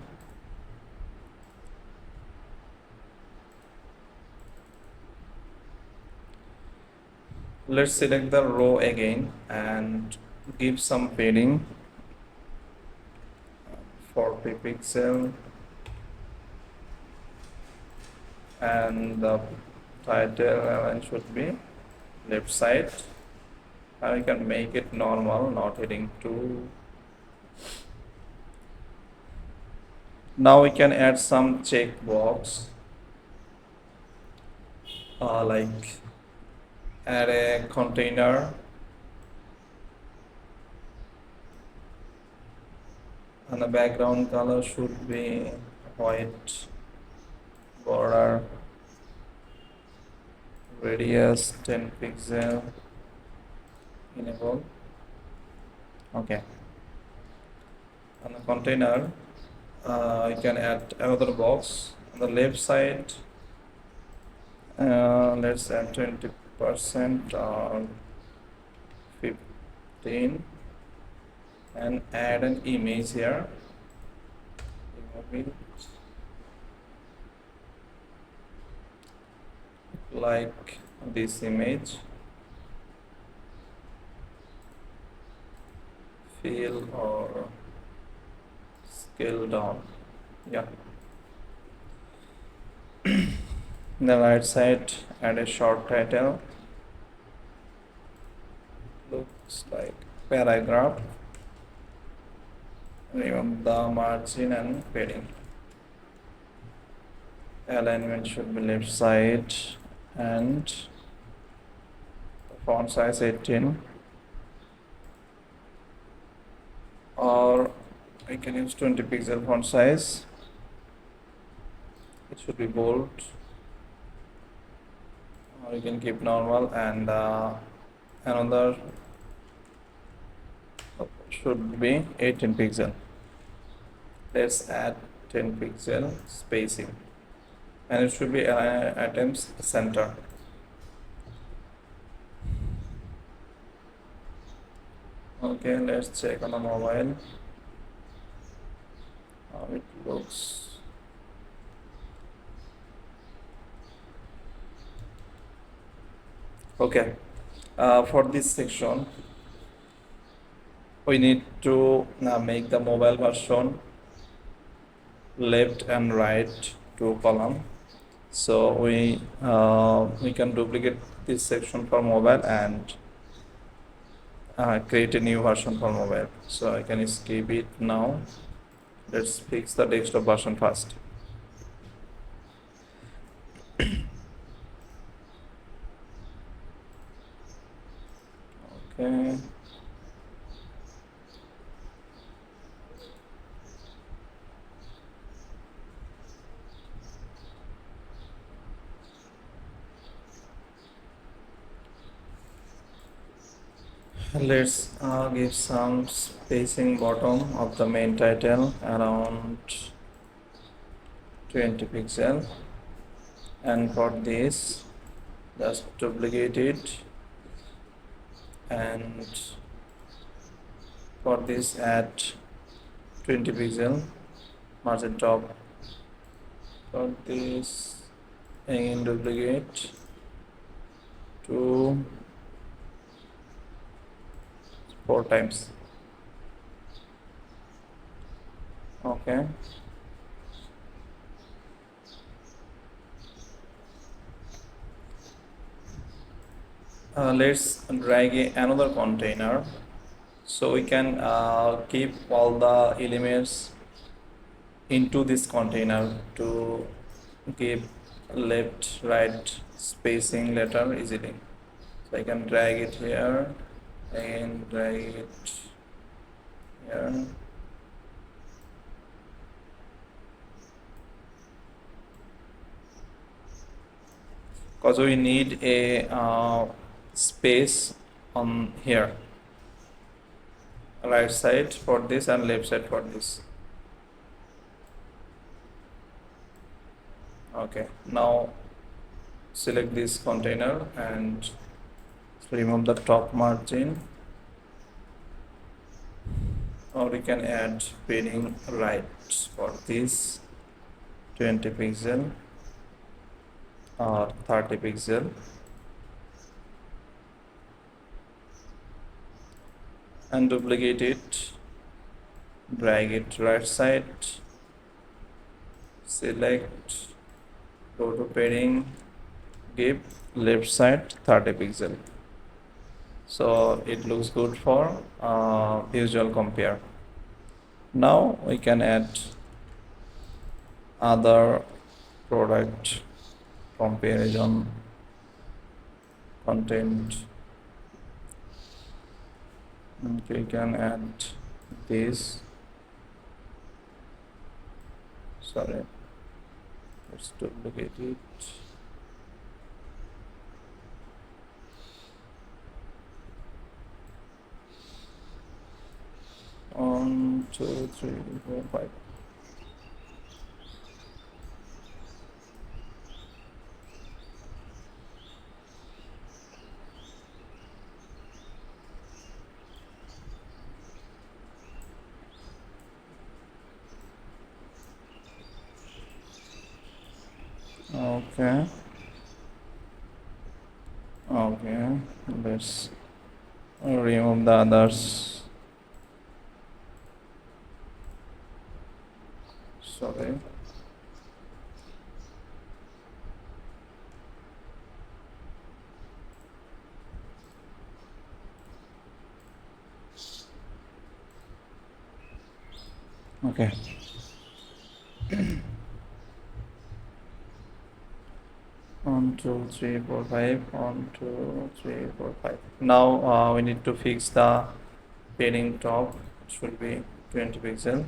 Let's select the row again and give some padding, 40 pixel, and the title element should be left side. I can make it normal, not heading 2. Now we can add some checkbox, like add a container, and the background color should be white, border radius 10 pixel, enable. Okay, on the container you can add another box on the left side. Let's add 20% or 15 and add an image here. Remove it like this image. Fill or scale down. Yeah. The right side, add a short title. Looks like paragraph. Remove the margin and padding. Alignment should be left side and the font size 18, or I can use 20 pixel font size. It should be bold, or you can keep normal, and another should be 18 pixel. Let's add 10 pixel spacing, and it should be items center. Okay, let's check on the mobile how it looks. Okay, for this section we need to make the mobile version left and right 2 column. So we can duplicate this section for mobile and create a new version for mobile. So I can skip it now. Let's fix the desktop version first. Okay. Let's give some spacing bottom of the main title around 20 pixel, and for this just duplicate it, and for this add 20 pixel margin top. For this again duplicate to 4 times. Okay. Let's drag another container, so we can keep all the elements into this container to give left right spacing later easily. So I can drag it here and drag it here. Because we need a space on here, right side for this and left side for this. Okay, now select this container and remove the top margin, or we can add padding right for this 20 pixel or 30 pixel, and duplicate it, drag it right side, select, go to padding, give left side 30 pixel. So it looks good for visual compare. Now we can add other product comparison content. Okay, we can add this. Sorry, let's duplicate it. One, two, three, four, five. Okay. Okay. Let's remove the others. Sorry. Okay. 1, 2, 3, 4, 5. 1, 2, 3, 4, 5. Now we need to fix the padding top. It should be 20 pixel.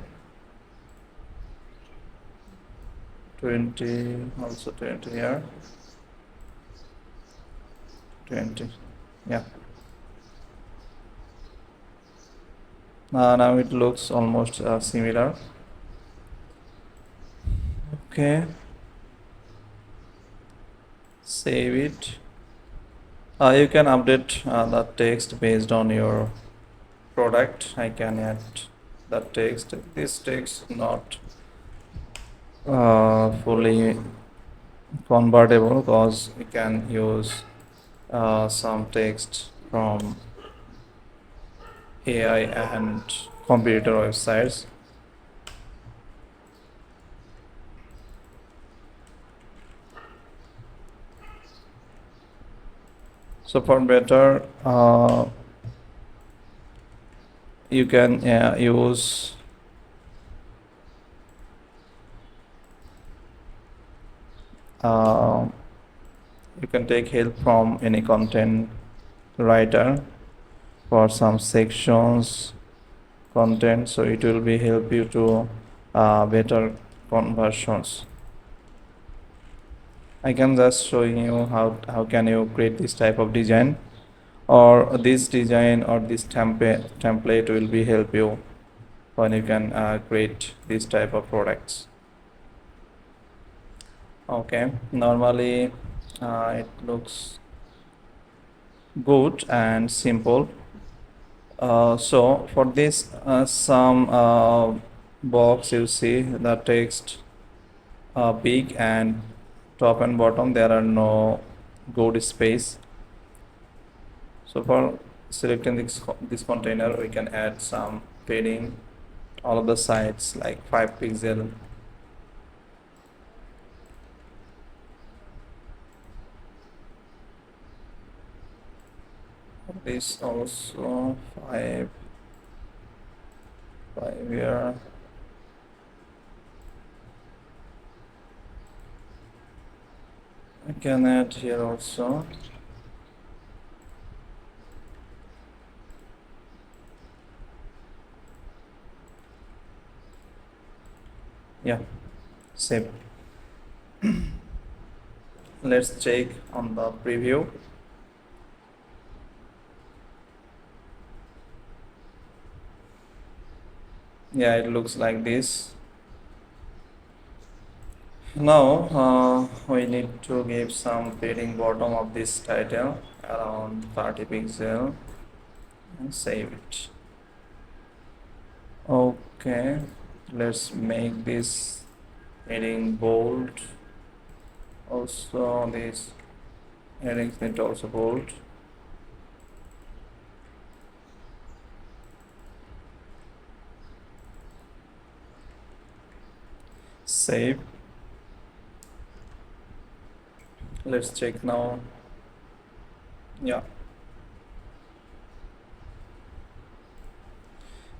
20, also 20 here. 20. Yeah. Now it looks almost similar. Okay. Save it. You can update the text based on your product. I can add the text. This text not fully convertible, because we can use some text from AI and computer websites. So for better, you can use you can take help from any content writer for some sections content, so it will be help you to better conversions. I can just show you how can you create this type of design, or this design or this template will be help you when you can create this type of products. Okay, normally it looks good and simple. So for this some box, you see the text big, and top and bottom there are no good space. So for selecting this container, we can add some padding all of the sides, like 5 pixel. This also 5 here. I can add here also. Yeah, save. Let's check on the preview. Yeah, it looks like this. Now we need to give some padding bottom of this title around 30 pixel and save it. Okay, let's make this heading bold. Also these headings need also bold. Save. Let's check now. Yeah.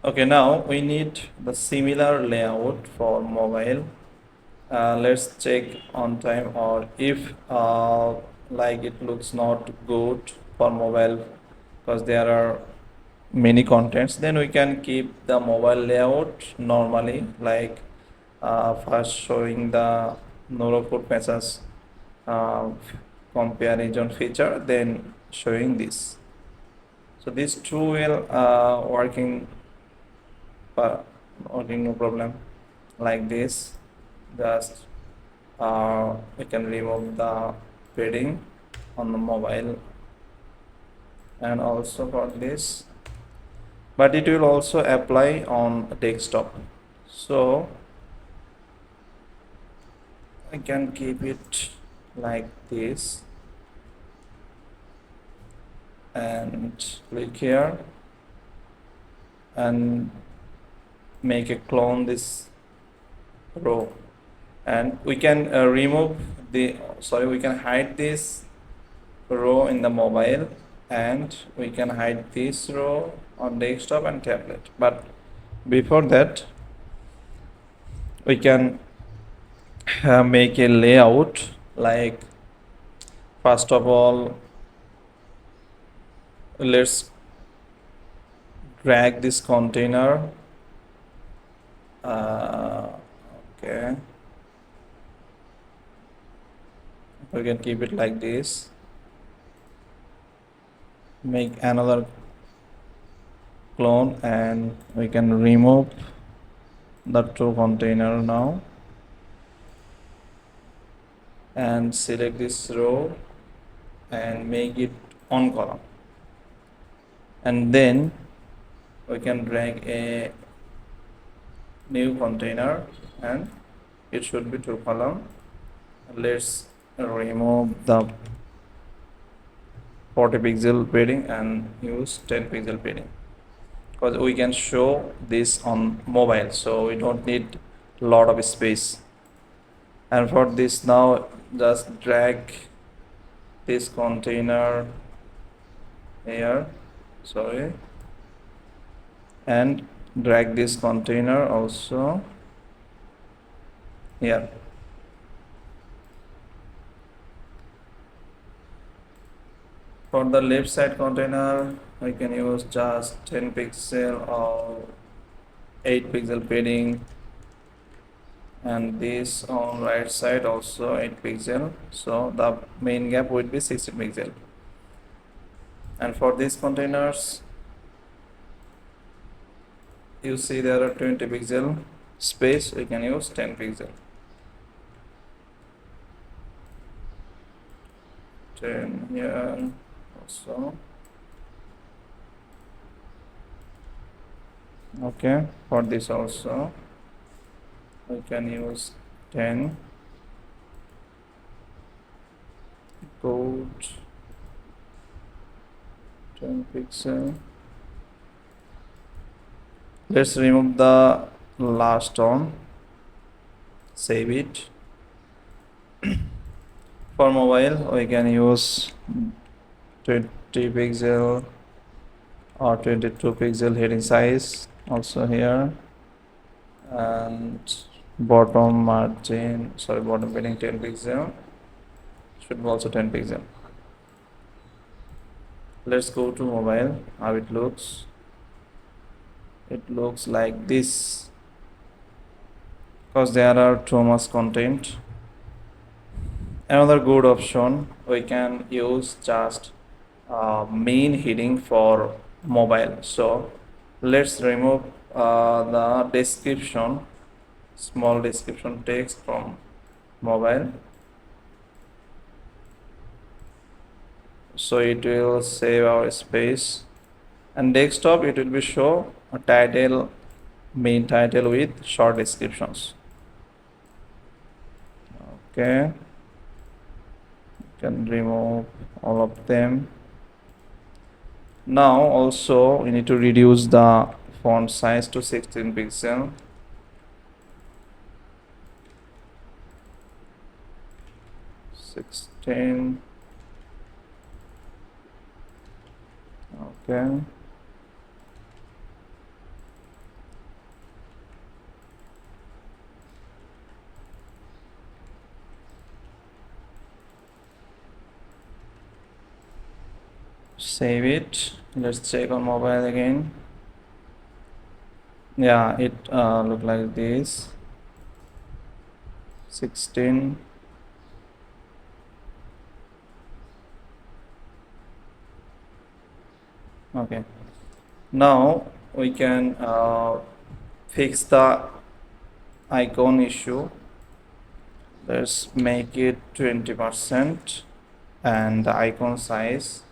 Okay, now we need the similar layout for mobile. Let's check on time, or if like it looks not good for mobile because there are many contents, then we can keep the mobile layout normally, like first showing the Nooro Foot Massager uh, comparison feature, then showing this. So these two will working no problem. Like this, just we can remove the padding on the mobile, and also for this, but it will also apply on desktop. So I can keep it like this and click here and make a clone this row, and we can remove the we can hide this row in the mobile, and we can hide this row on desktop and tablet. But before that, we can make a layout, like first of all, let's drag this container. Okay, we can keep it like this, make another clone, and we can remove the two container now, and select this row and make it on column, and then we can drag a new container and it should be two column. Let's remove the 40 pixel padding and use 10 pixel padding, because we can show this on mobile, so we don't need a lot of space. And for this, now just drag this container here, and drag this container also here. For the left side container, we can use just 10 pixel or 8 pixel padding, and this on right side also 8 pixel, so the main gap would be 60 pixel. And for these containers, you see there are 20 pixel space, we can use 10 pixel. 10 here also. Okay, for this also we can use 10. Code 10 pixel. Let's remove the last one, save it. For mobile, we can use 20 pixel or 22 pixel heading size also here, and bottom padding 10 pixel, should be also 10 pixel. Let's go to mobile, how it looks. It looks like this, because there are too much content. Another good option, we can use just main heading for mobile. So let's remove the description, small description text from mobile. So it will save our space. And desktop, it will be show a title, main title with short descriptions. Okay, you can remove all of them. Now also we need to reduce the font size to 16 pixel. Okay. Save it. Let's check on mobile again. Yeah, it look like this. 16. Okay. Now we can fix the icon issue. Let's make it 20% and the icon size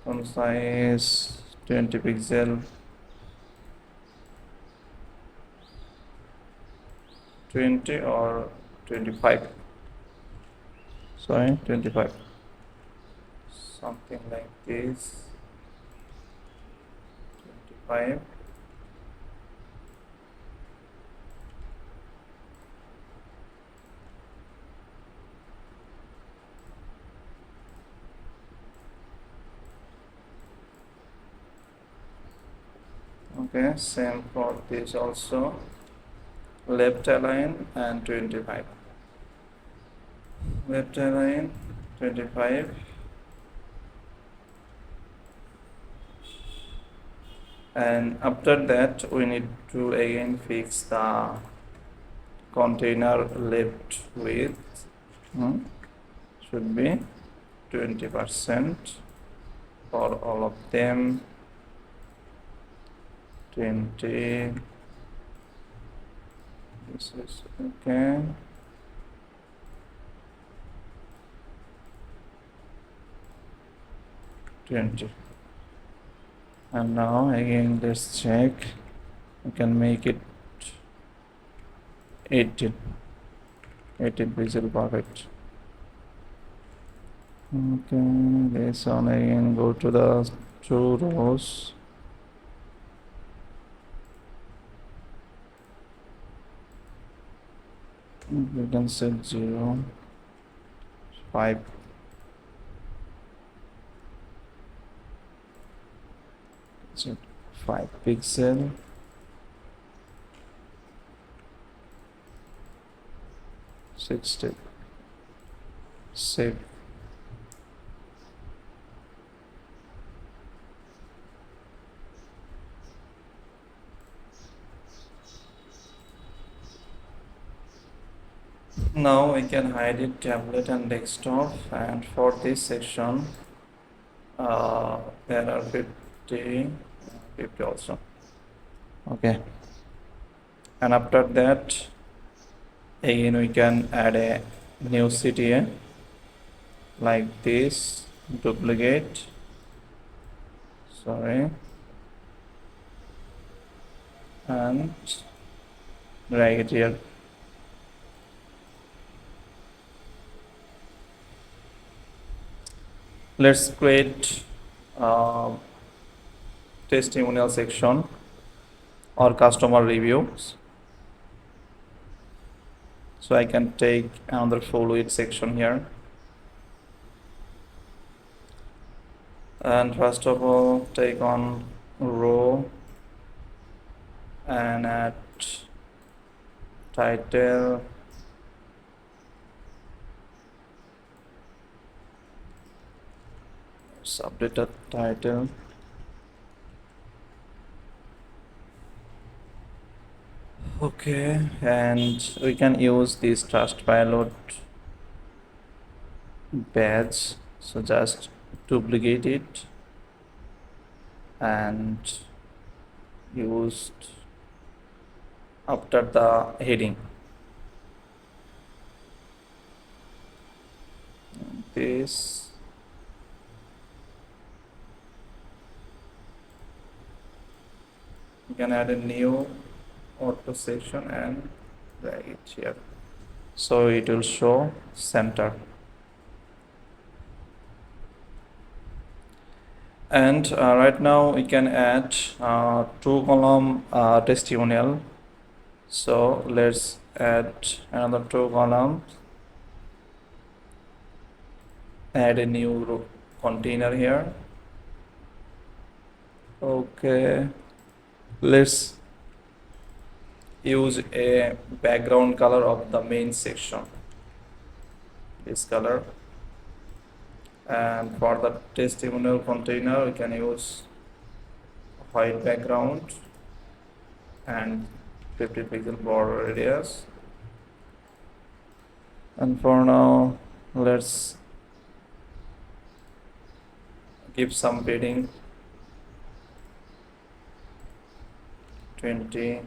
20 pixel, 20 or 25, sorry, 25, something like this, 25. Okay, same for this also, left align and 25, left align 25. And after that we need to again fix the container left width, should be 20% for all of them. 20, this is okay. And now again let's check, we can make it 18 pixel, perfect. Okay, this one again, go to the 2 rows. We can set 0, 5. Set 5 pixel. Save. Now we can hide it tablet and desktop, and for this section there are 50 also. Okay, and after that again we can add a new CTA like this, duplicate, sorry, and drag it here. Let's create testimonial section or customer reviews. So I can take another full width section here, and first of all take on row and add title, update the title, Okay, and we can use this trust pilot badge. So just duplicate it and used after the heading. This you can add a new auto section and drag it here. So it will show center. And right now we can add two column testimonial. So let's add another two columns. Add a new container here. Okay, let's use a background color of the main section, this color. And for the testimonial container we can use white background and 50 pixel border radius. And for now let's give some padding, 20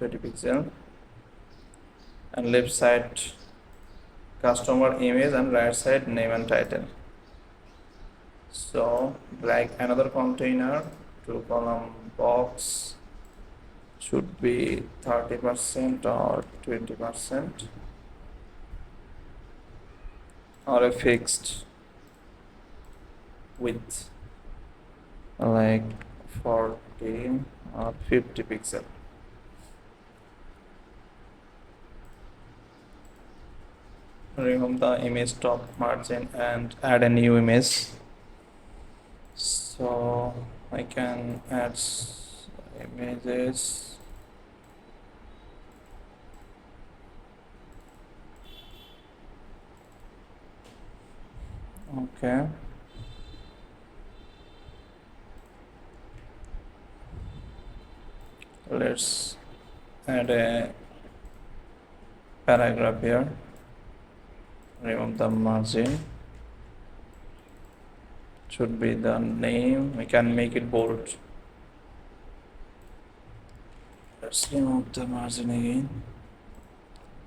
pixel, and left side customer image and right side name and title. So drag another container, two column box should be 30% or 20% or a fixed width like 40 or 50 pixel. Remove the image top margin and add a new image. So I can add images. Okay. Let's add a paragraph here. Remove the margin. Should be the name. We can make it bold. Let's remove the margin again.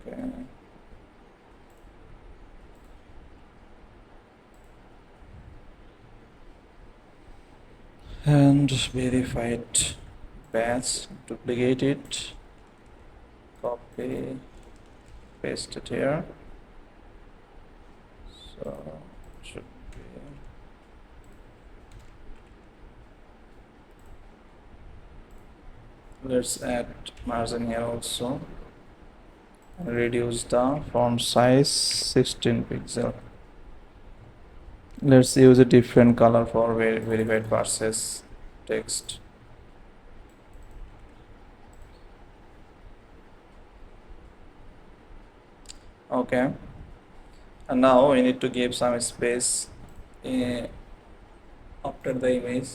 Okay. And verified batch, duplicate it, copy, paste it here. So should be let's add margin here also. Reduce the font size 16 pixel. Let's use a different color for verified purchase text. Okay, and now we need to give some space after the image.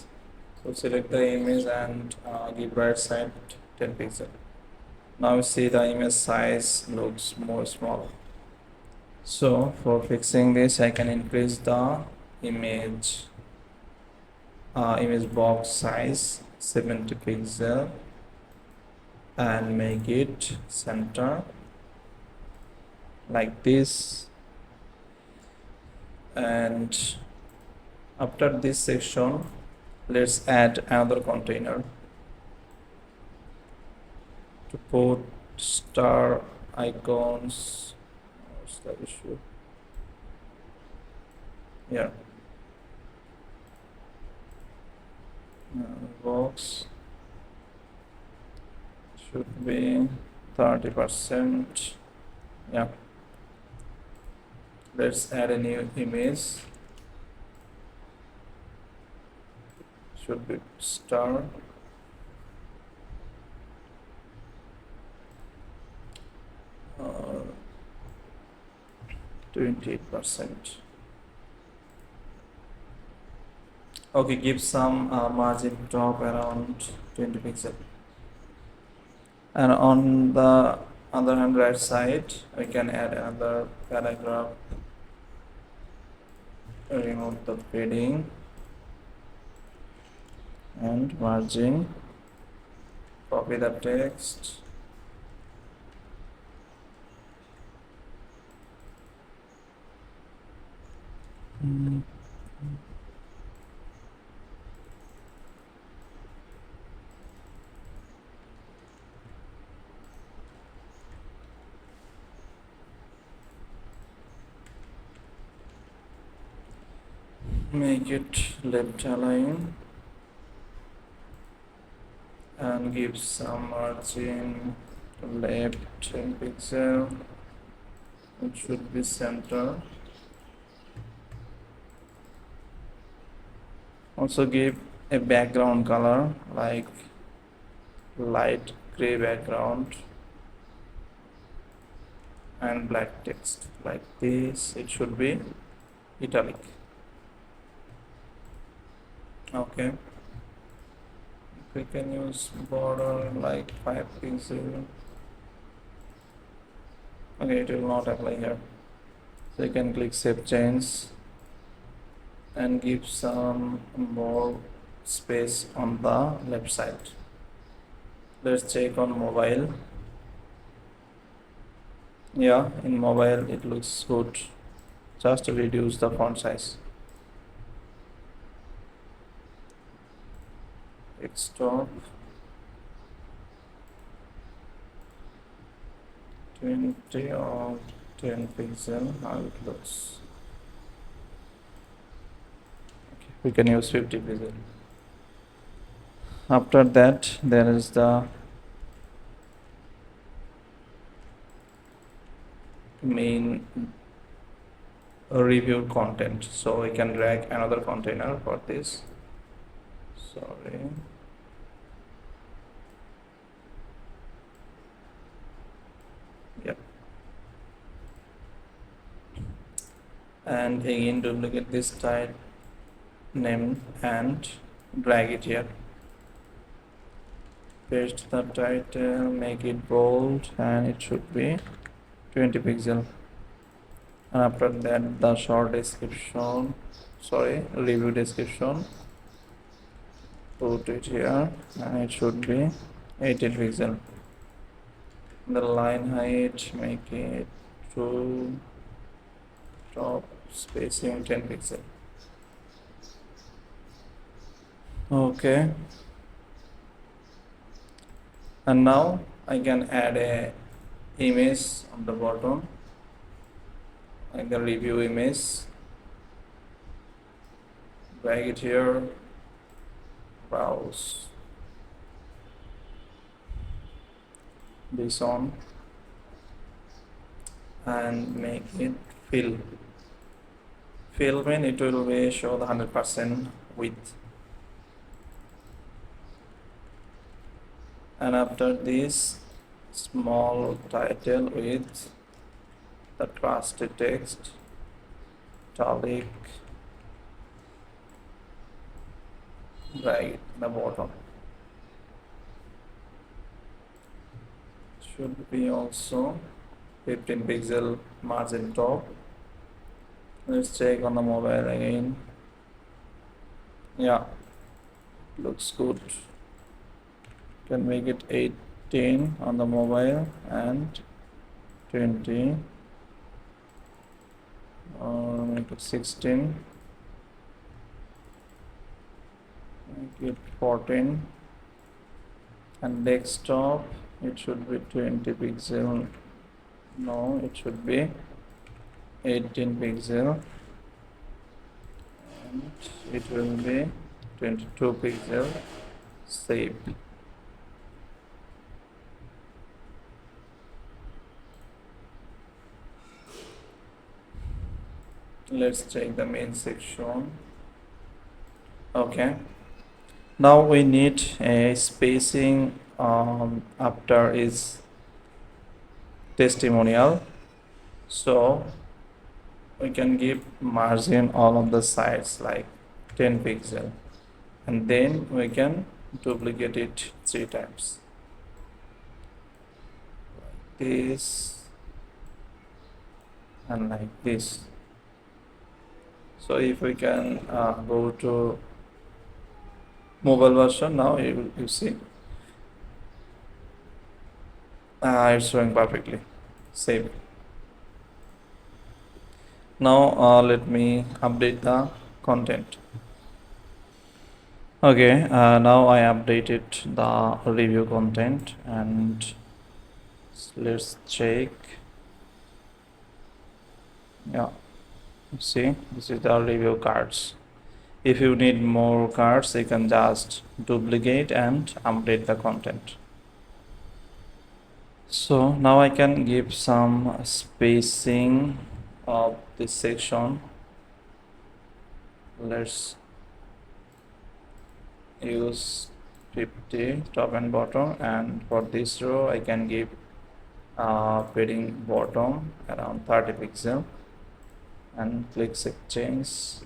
So select the image and give right side 10 pixel. Now you see the image size looks more small. So for fixing this I can increase the image box size 70 pixel and make it center like this. And after this section let's add another container to put star icons. What's the issue here? Box should be 30%. Yeah, let's add a new image. Should be star. Or 28%. Okay, give some margin top around 20 pixel. And on the other hand, right side, we can add another paragraph, remove the padding and margin, copy the text, make it left align, and give some margin left 10 pixel. It should be center. Also give a background color like light gray background and black text like this. It should be italic. Okay, we can use border like 5 pixel. Okay, it will not apply here, so you can click save change and give some more space on the left side. Let's check on mobile. Yeah, in mobile it looks good. Just reduce the font size. Desktop 20 or 10 pixel, how it looks. Okay, we can use 50 pixel. After that, there is the main review content, so we can drag another container for this. Sorry. Yep. And again duplicate this type name and drag it here. Paste the title, make it bold, and it should be 20 pixel. And after that, the short description, review description, put it here, and it should be 18 pixel. The line height, make it to top spacing 10 pixel. Okay, and now I can add a image on the bottom, like the review image. Drag it here, browse this on, and make it fill. Fill mean it will be show the 100% width. And after this, small title with the trusted text, italic, right the bottom. Should be also 15 pixel margin top. Let's check on the mobile again. Yeah, looks good. Can make it 18 on the mobile and 20, or make it 16, make it 14, and desktop it should be 20 pixel. No, it should be 18 pixel, and it will be 22 pixel. Save. Let's check the main section. Okay, now we need a spacing after is testimonial, so we can give margin all of the sides like 10 pixel, and then we can duplicate it 3 times. this and like this. So if we can go to mobile version, now you see it's showing perfectly. Save. Now let me update the content. Okay, now I updated the review content and let's check. Yeah, see, this is the review cards. If you need more cards, you can just duplicate and update the content. So now I can give some spacing of this section. Let's use 50 top and bottom, and for this row I can give padding bottom around 30 pixel and click save change.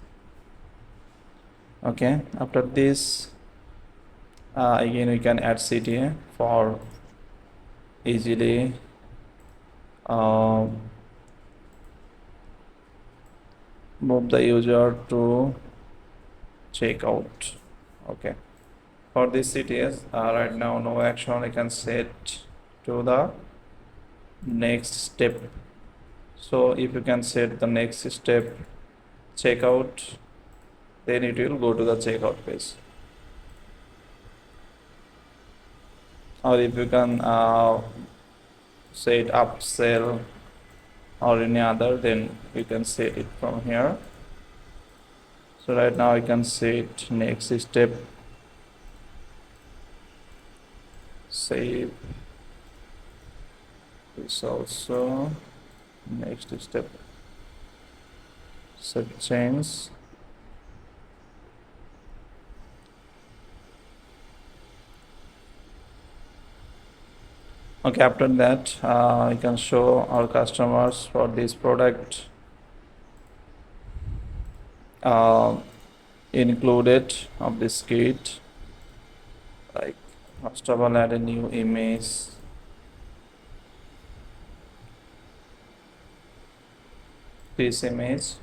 Okay, after this again we can add CTA for easily move the user to checkout. Okay, for this CTS right now no action, I can set to the next step. So if you can set the next step checkout, then it will go to the checkout page. Or if you can set upsell or any other, then you can set it from here. So right now I can set next step, save this also, next step, set change. Okay, after that I can show our customers for this product included of this kit. Like first of all, add a new image. This image,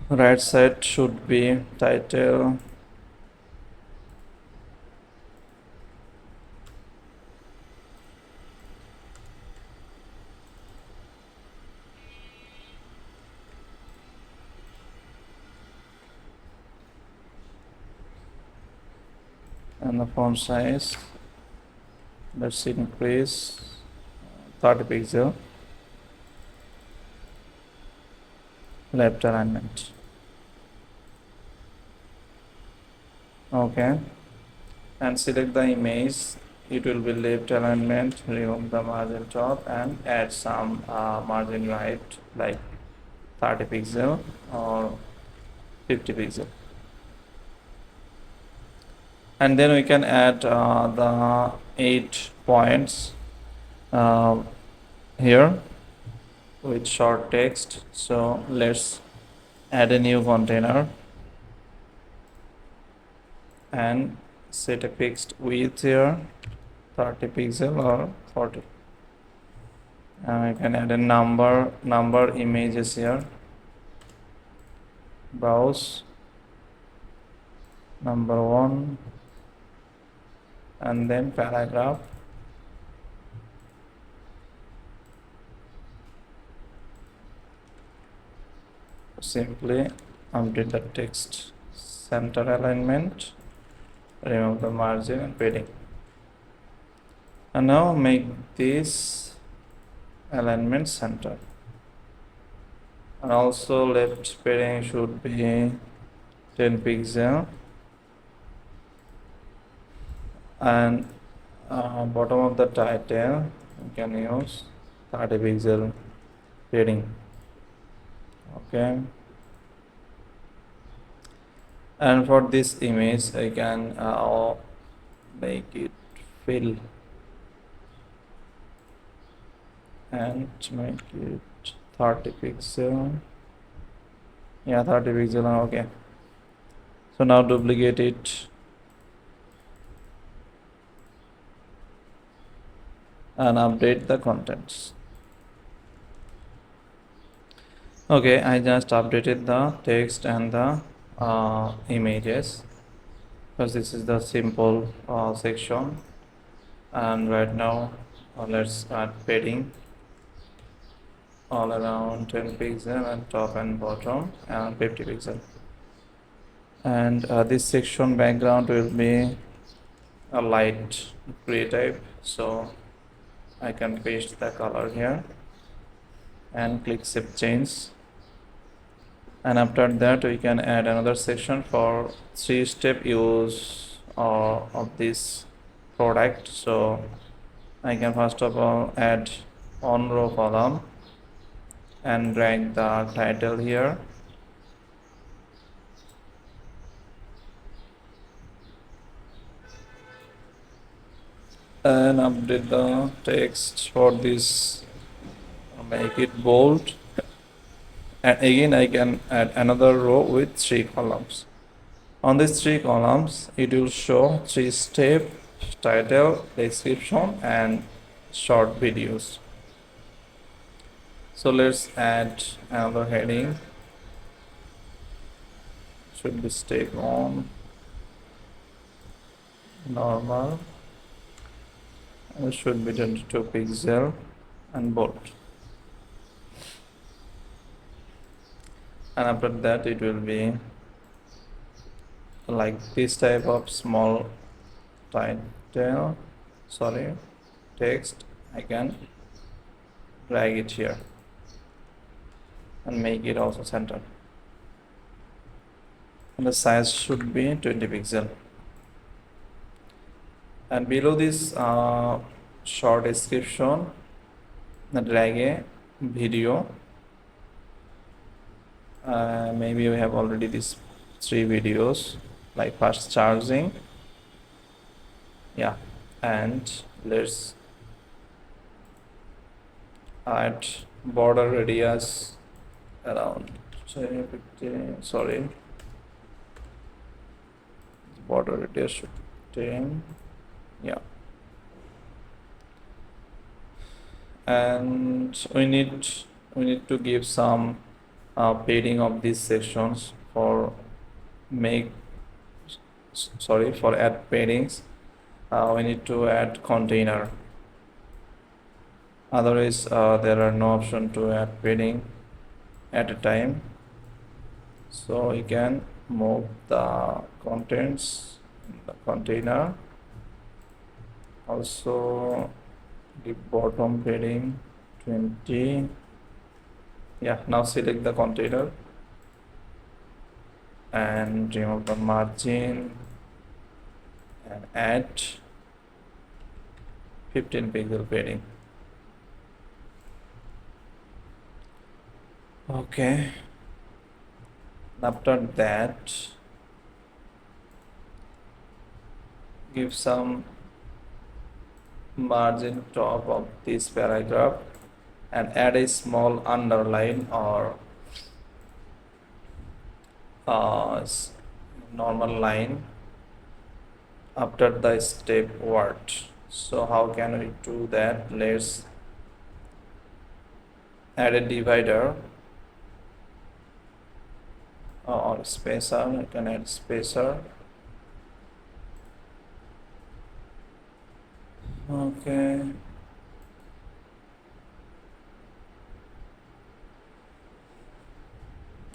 right side should be title, and the font size, let's increase 30 pixel, left alignment. Okay, and select the image, it will be left alignment, remove the margin top and add some margin right like 30 pixel or 50 pixel. And then we can add the 8 points here with short text. So let's add a new container and set a fixed width here, 30 pixel or 40. And I can add a number images here, browse number 1 and then paragraph. Simply update the text center alignment, remove the margin and padding, and now make this alignment center, and also left padding should be 10 pixel, and bottom of the title you can use 30 pixel padding. Okay, and for this image I can make it fill and make it 30 pixel. Yeah, 30 pixel. Okay, so now duplicate it and update the contents. Okay, I just updated the text and the images because this is the simple section. And right now let's add padding all around 10 pixel and top and bottom and 50 pixel. And this section background will be a light gray type, so I can paste the color here and click save change. And after that we can add another section for 3-step use of this product. So I can first of all add on row column and drag the title here, and update the text for this, make it bold, and again I can add another row with 3 columns. On these 3 columns it will show 3-step, title, description and short videos. So let's add another heading, should be stick on normal, and it should be 22 pixel and bold. And after that it will be like this type of small title, text. I can drag it here and make it also center, and the size should be 20 pixel. And below this short description, drag a video. Maybe we have already these 3 videos, like fast charging, yeah. And let's add border radius around 50, border radius should be 10, yeah. And we need to give padding of these sections for add paddings. We need to add container, otherwise there are no option to add padding at a time. So we can move the contents in the container, also the bottom padding 20, yeah. Now select the container and remove the margin and add 15 pixel padding. Okay, after that give some margin top of this paragraph and add a small underline or normal line after the step word. So how can we do that? Let's add a divider or spacer. I can add spacer.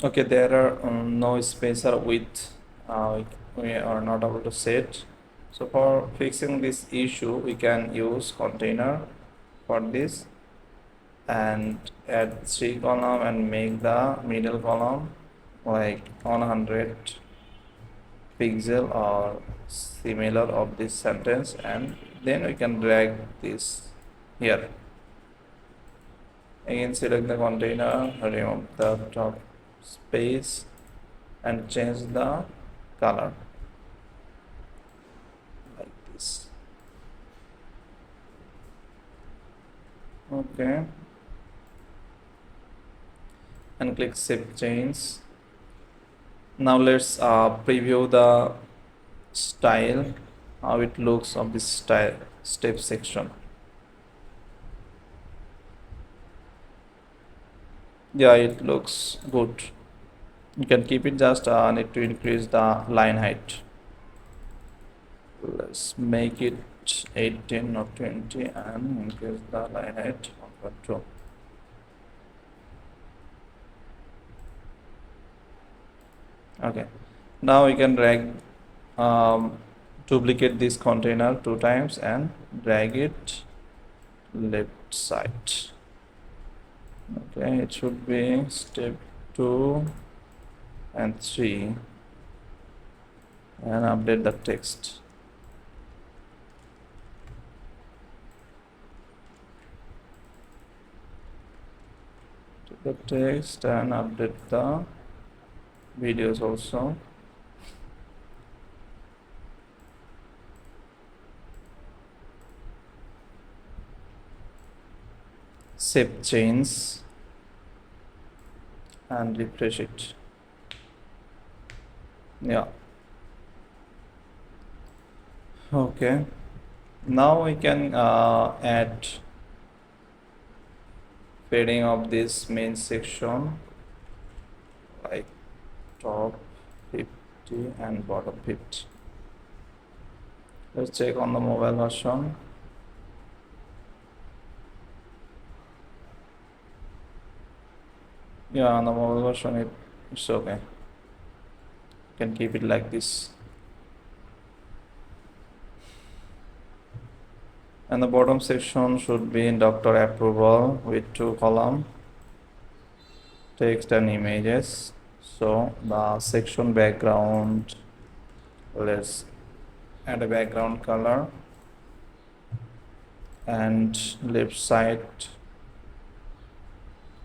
Okay, there are no spacer width, we are not able to set. So for fixing this issue we can use container for this and add 3 column and make the middle column like 100 pixel or similar of this sentence, and then we can drag this here. Again select the container, remove the top space and change the color like this. Okay, and click save change. Now let's preview the style, how it looks of this step section. Yeah, it looks good. You can keep it, just need to increase the line height. Let's make it 18 or 20 and increase the line height 1.2. Okay, now we can drag, duplicate this container 2 times and drag it left side. Okay, it should be step 2 and 3 and update the text. The text and update the videos also. Save change and refresh it. Yeah. Okay. Now we can add fading of this main section, like top 50 and bottom 50. Let's check on the mobile version. Yeah, on the mobile version it's okay. You can keep it like this. And the bottom section should be in doctor approval with 2 columns, text and images. So the section background, let's add a background color, and left side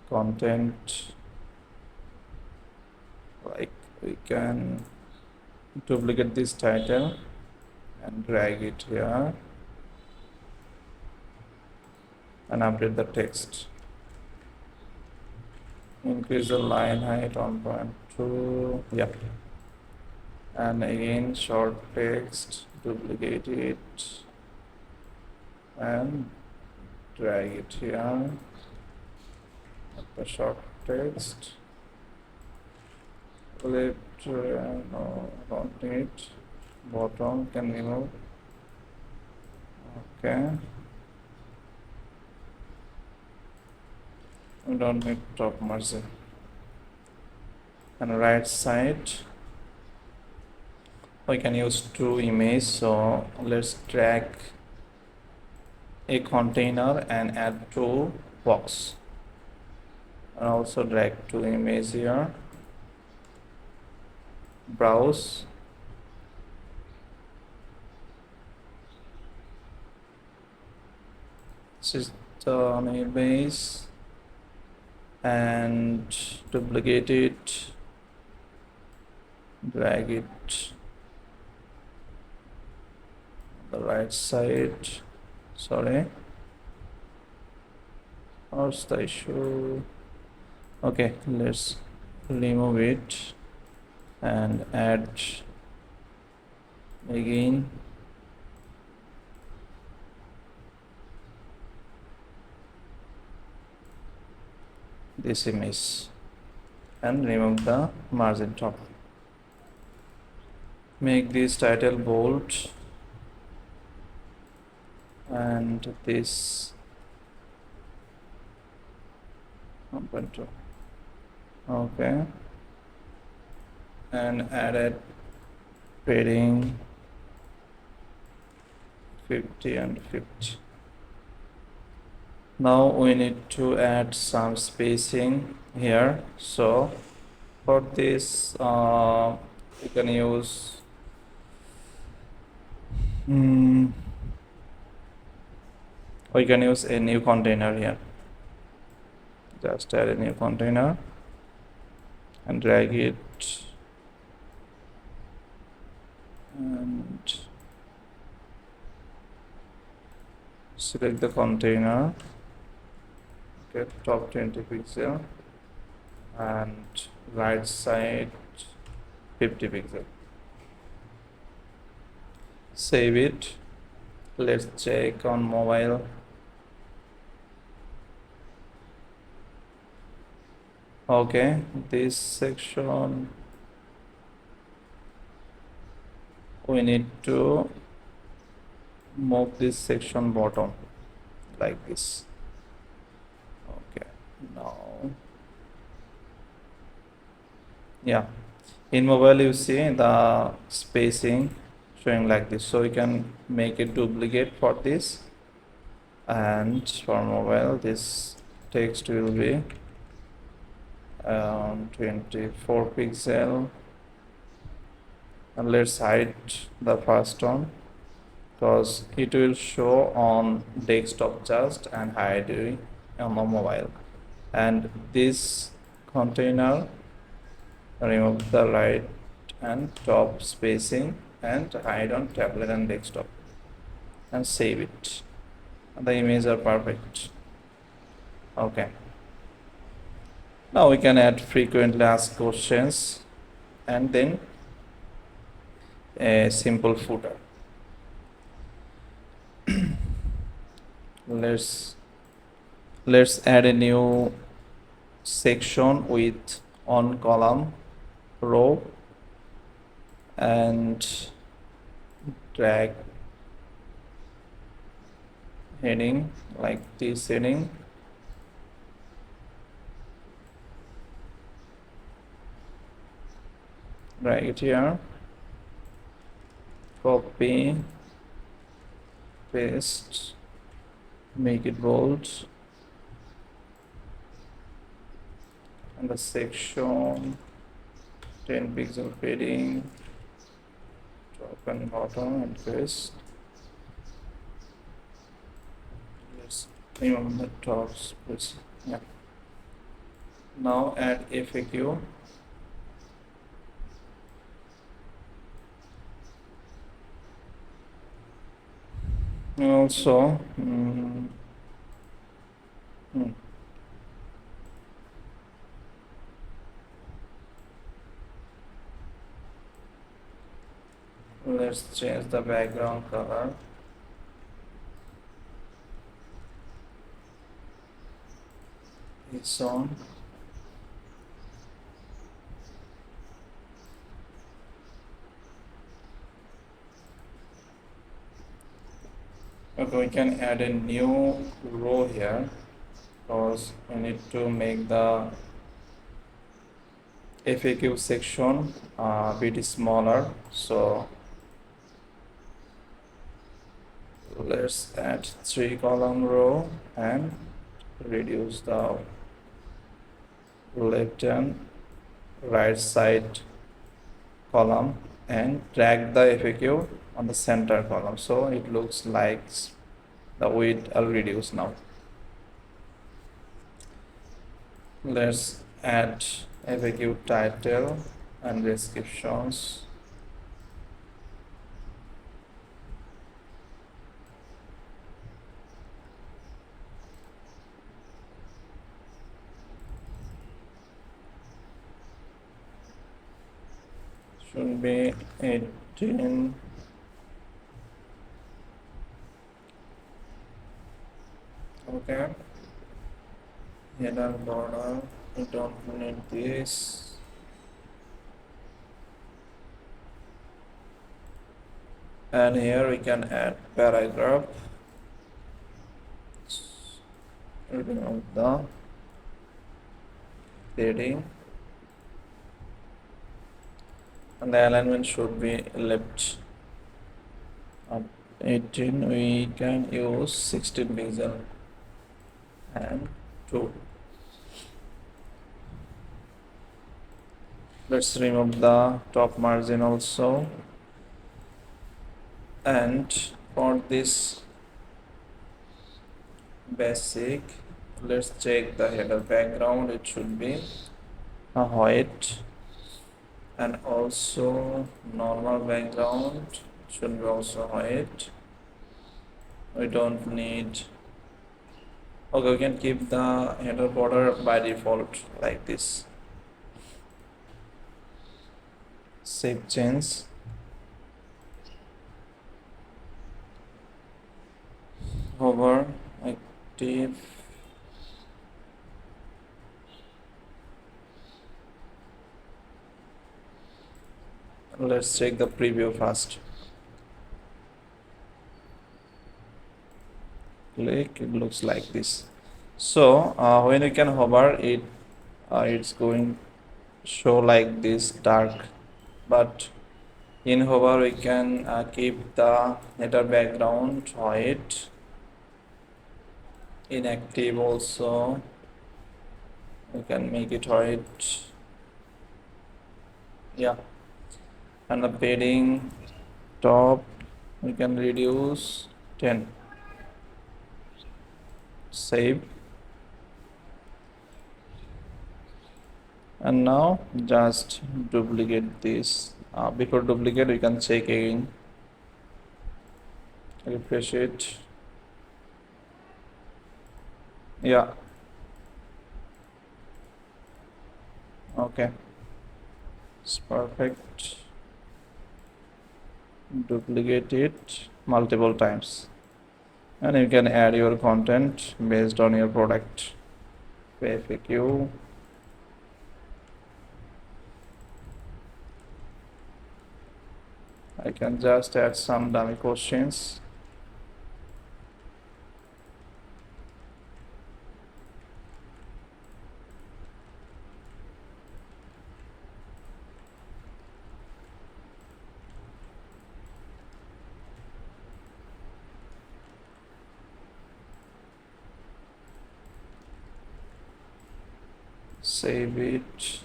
content, like we can duplicate this title and drag it here and update the text. Increase the line height 1.2. Yep. And again short text, duplicate it and drag it here. The short text. Left, no, don't need. Bottom can remove. Okay. We don't need top margin. And right side, we can use 2 images. So let's drag a container and add 2 box. And also drag 2 images here. Browse. This is the image and duplicate it, drag it on the right side. Sorry, what's the issue? Okay, let's remove it and add again. This image and remove the margin top. Make this title bold and this 1.2. Okay, and added padding 50 and 50. Now we need to add some spacing here. So for this we can use we can use a new container here. Just add a new container and drag it and select the container. Okay, top 20 pixel and right side 50 pixel. Save it. Let's check on mobile. Okay, this section we need to move this section bottom like this. Okay, now yeah, in mobile you see the spacing showing like this, so you can make a duplicate for this, and for mobile this text will be 24 pixel, and let's hide the first one because it will show on desktop just and hide it on the mobile. And this container, remove the right and top spacing and hide on tablet and desktop and save it. And the images are perfect. Okay, now we can add frequently asked questions and then a simple footer. let's add a new section with on column row and drag heading like this heading. Drag it here, copy, paste, make it bold, and the section 10 pixel padding, top and bottom, and paste. Let's remove the tops, please. Yeah. Now add FAQ. Also, let's change the background color. It's on. Okay, we can add a new row here because we need to make the FAQ section a bit smaller. So let's add 3-column row and reduce the left and right side column and drag the FAQ on the center column, so it looks like the width are reduced now. Let's add FAQ title and descriptions. Should be 18. Okay. Header border, we don't need this. And here we can add paragraph. Remove the heading. And the alignment should be left. At 18 we can use 16 pixel and 2. Let's remove the top margin also. And for this basic, let's check the header background. It should be a white, and also normal background should be also white. We don't need. Okay, we can keep the header border by default like this. Save change. Hover, active. Let's check the preview first. Click, it looks like this. So when you can hover it, it's going show like this dark, but in hover we can keep the header background white, inactive also we can make it white, yeah, and the padding top we can reduce 10. Save. And now just duplicate this. Before duplicate we can check again, refresh it, yeah, okay, it's perfect. Duplicate it multiple times and you can add your content based on your product. FAQ, I can just add some dummy questions. Save it.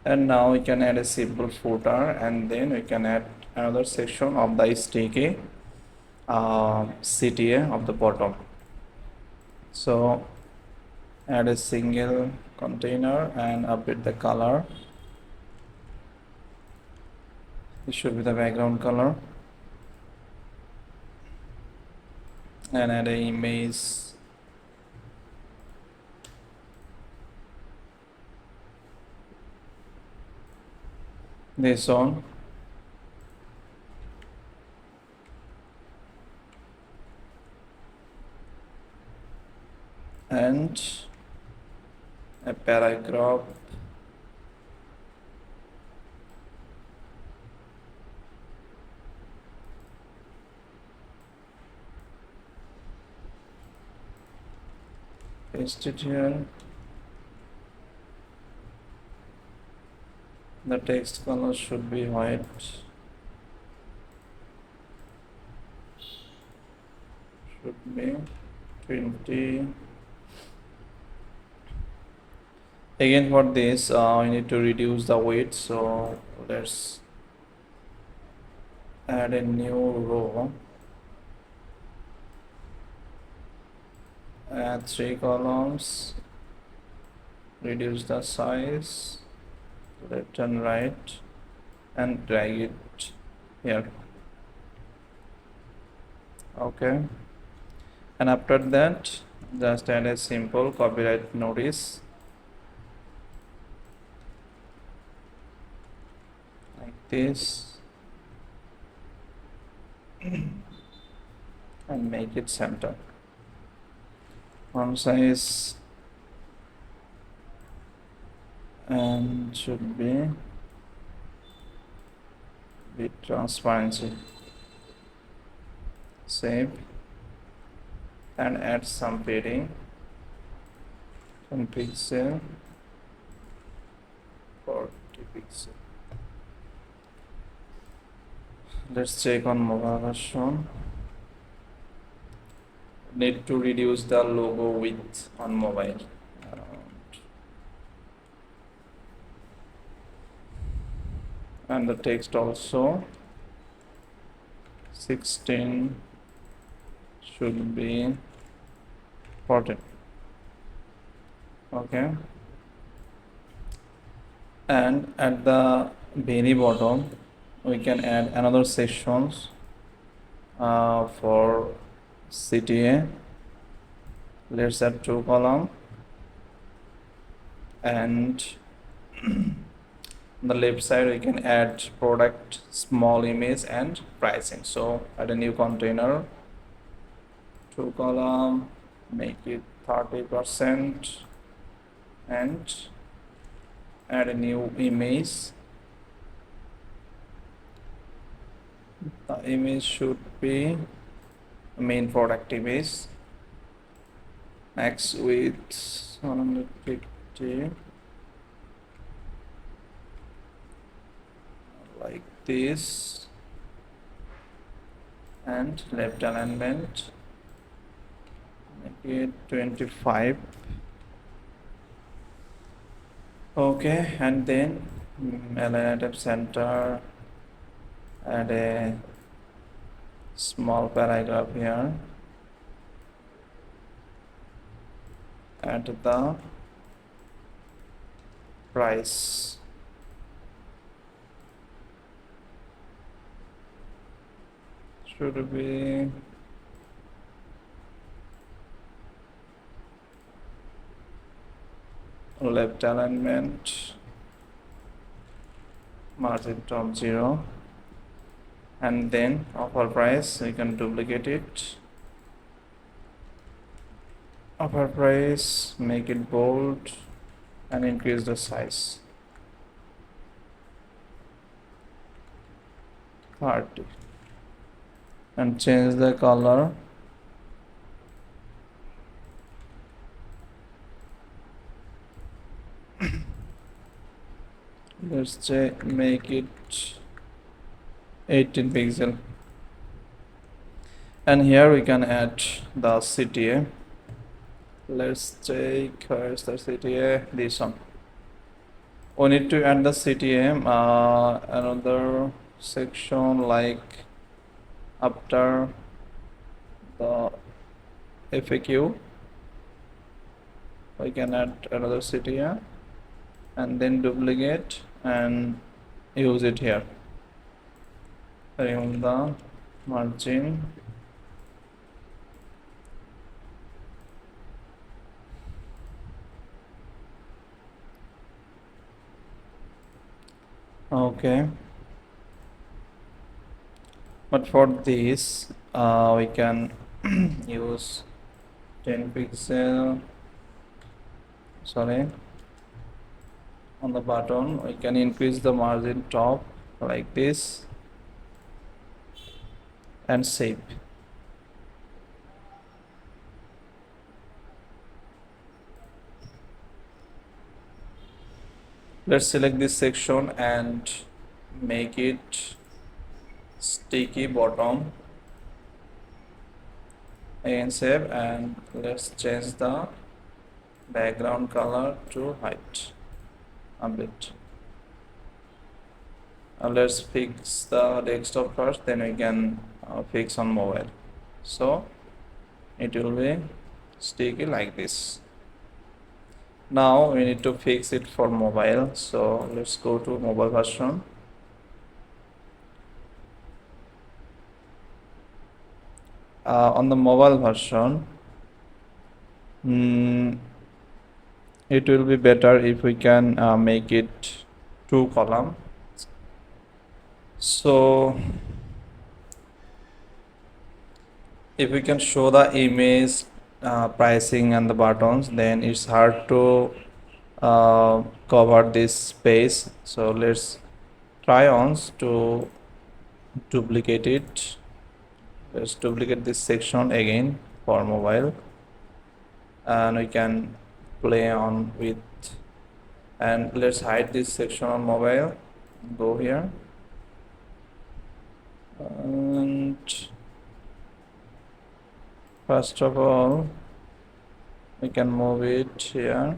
And now we can add a simple footer and then we can add another section of the sticky CTA of the bottom. So add a single container and update the color. This should be the background color. And add an image. This on. And a paragraph. Paste it here. The text color should be white. Should be 20. Again for this we need to reduce the weight, so let's add a new row, add 3 columns, reduce the size, left and right, and drag it here. Okay, and after that just add a simple copyright notice like this and make it center. Font size and should be with transparency. Save and add some padding, 10 pixel, 40 pixel. Let's check on mobile version. Need to reduce the logo width on mobile around, and the text also 16 should be 14. Okay, and at the very bottom we can add another sections for CTA. Let's add 2 column and on the left side we can add product, small image and pricing. So add a new container, 2 column, make it 30% and add a new image The image should be main product image. Max width 150, like this, and left alignment make it 25. Okay, and then align at center, add a small paragraph here, add the price. Should be left alignment, margin top 0, and then offer price, we can duplicate it. Offer price, make it bold and increase the size 30 and change the color. Let's say make it 18 pixel, and here we can add the CTA. Let's take, where's the CTA? This one. We need to add the CTA another section, like after the FAQ we can add another CTA and then duplicate and use it here. Remove the margin. Okay, but for this we can use 10 pixel, sorry, on the button we can increase the margin top like this and save. Let's select this section and make it sticky bottom. Again save, and let's change the background color to white a bit. Let's fix the desktop first, then we can fix on mobile. So it will be sticky like this. Now we need to fix it for mobile, so let's go to mobile version. On the mobile version, it will be better if we can make it 2 column. So if we can show the image, pricing and the buttons, then it's hard to cover this space. So let's try once to duplicate it. Let's duplicate this section again for mobile, and we can play on with, and let's hide this section on mobile. Go here and first of all we can move it here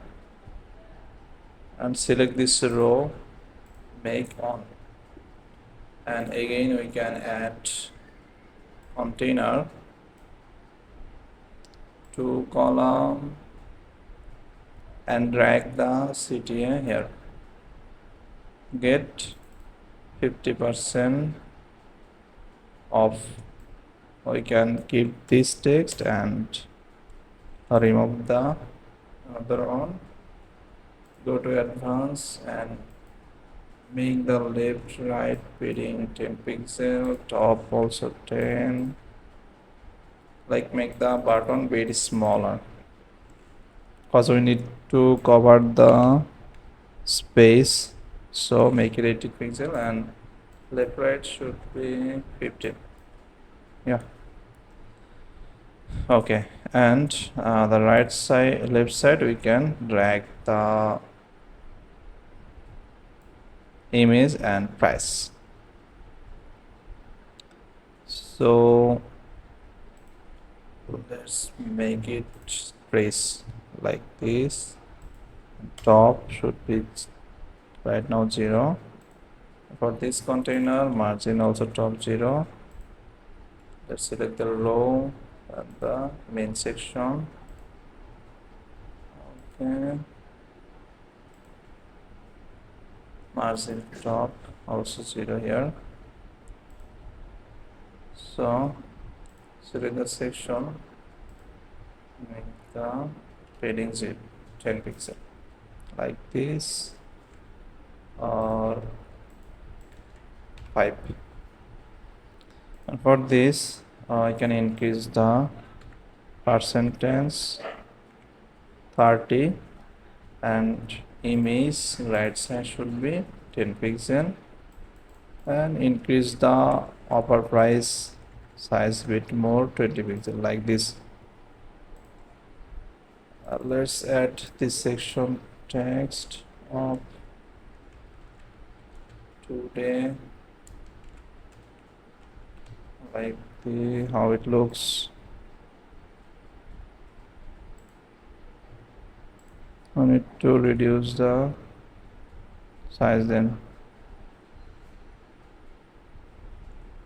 and select this row, make on, and again we can add container, 2 column, and drag the CTA here. Get 50% off. We can keep this text and remove the other one. Go to advanced and make the left right padding 10 pixel, top also 10, like make the button very smaller because we need to cover the space, so make it 80 pixel and left right should be 15. Yeah. Okay, and the right side, left side, we can drag the image and price. So let's make it trace like this. Top should be right now 0. For this container, margin also top 0. Let's select the row and the main section. Okay. Margin top also 0 here. So select the section, make the padding 10 pixel like this, or 5. And for this, I can increase the percentage 30, and image right side should be 10 pixel, and increase the upper price size bit more 20 pixel like this. Let's add this section text of today, like the how it looks. I need to reduce the size then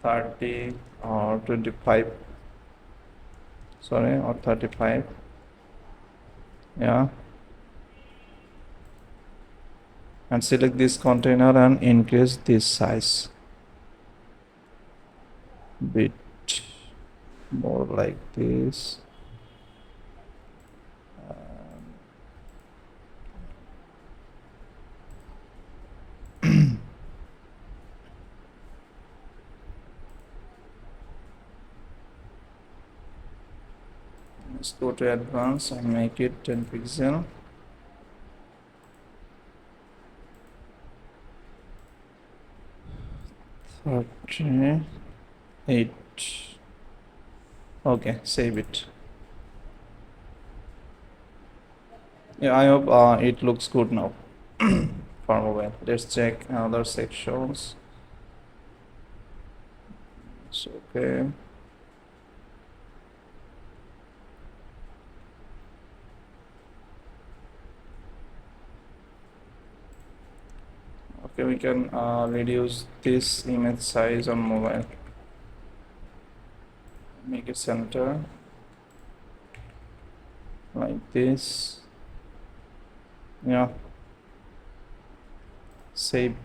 30 or 25, sorry, or 35. Yeah, and select this container and increase this size bit more like this. Let's go to advanced and make it 10 pixel. Okay, 8. Okay, save it. Yeah, I hope it looks good now for mobile. Let's check other sections. It's okay. Okay, we can reduce this image size on mobile. Make it center like this. Yeah, save.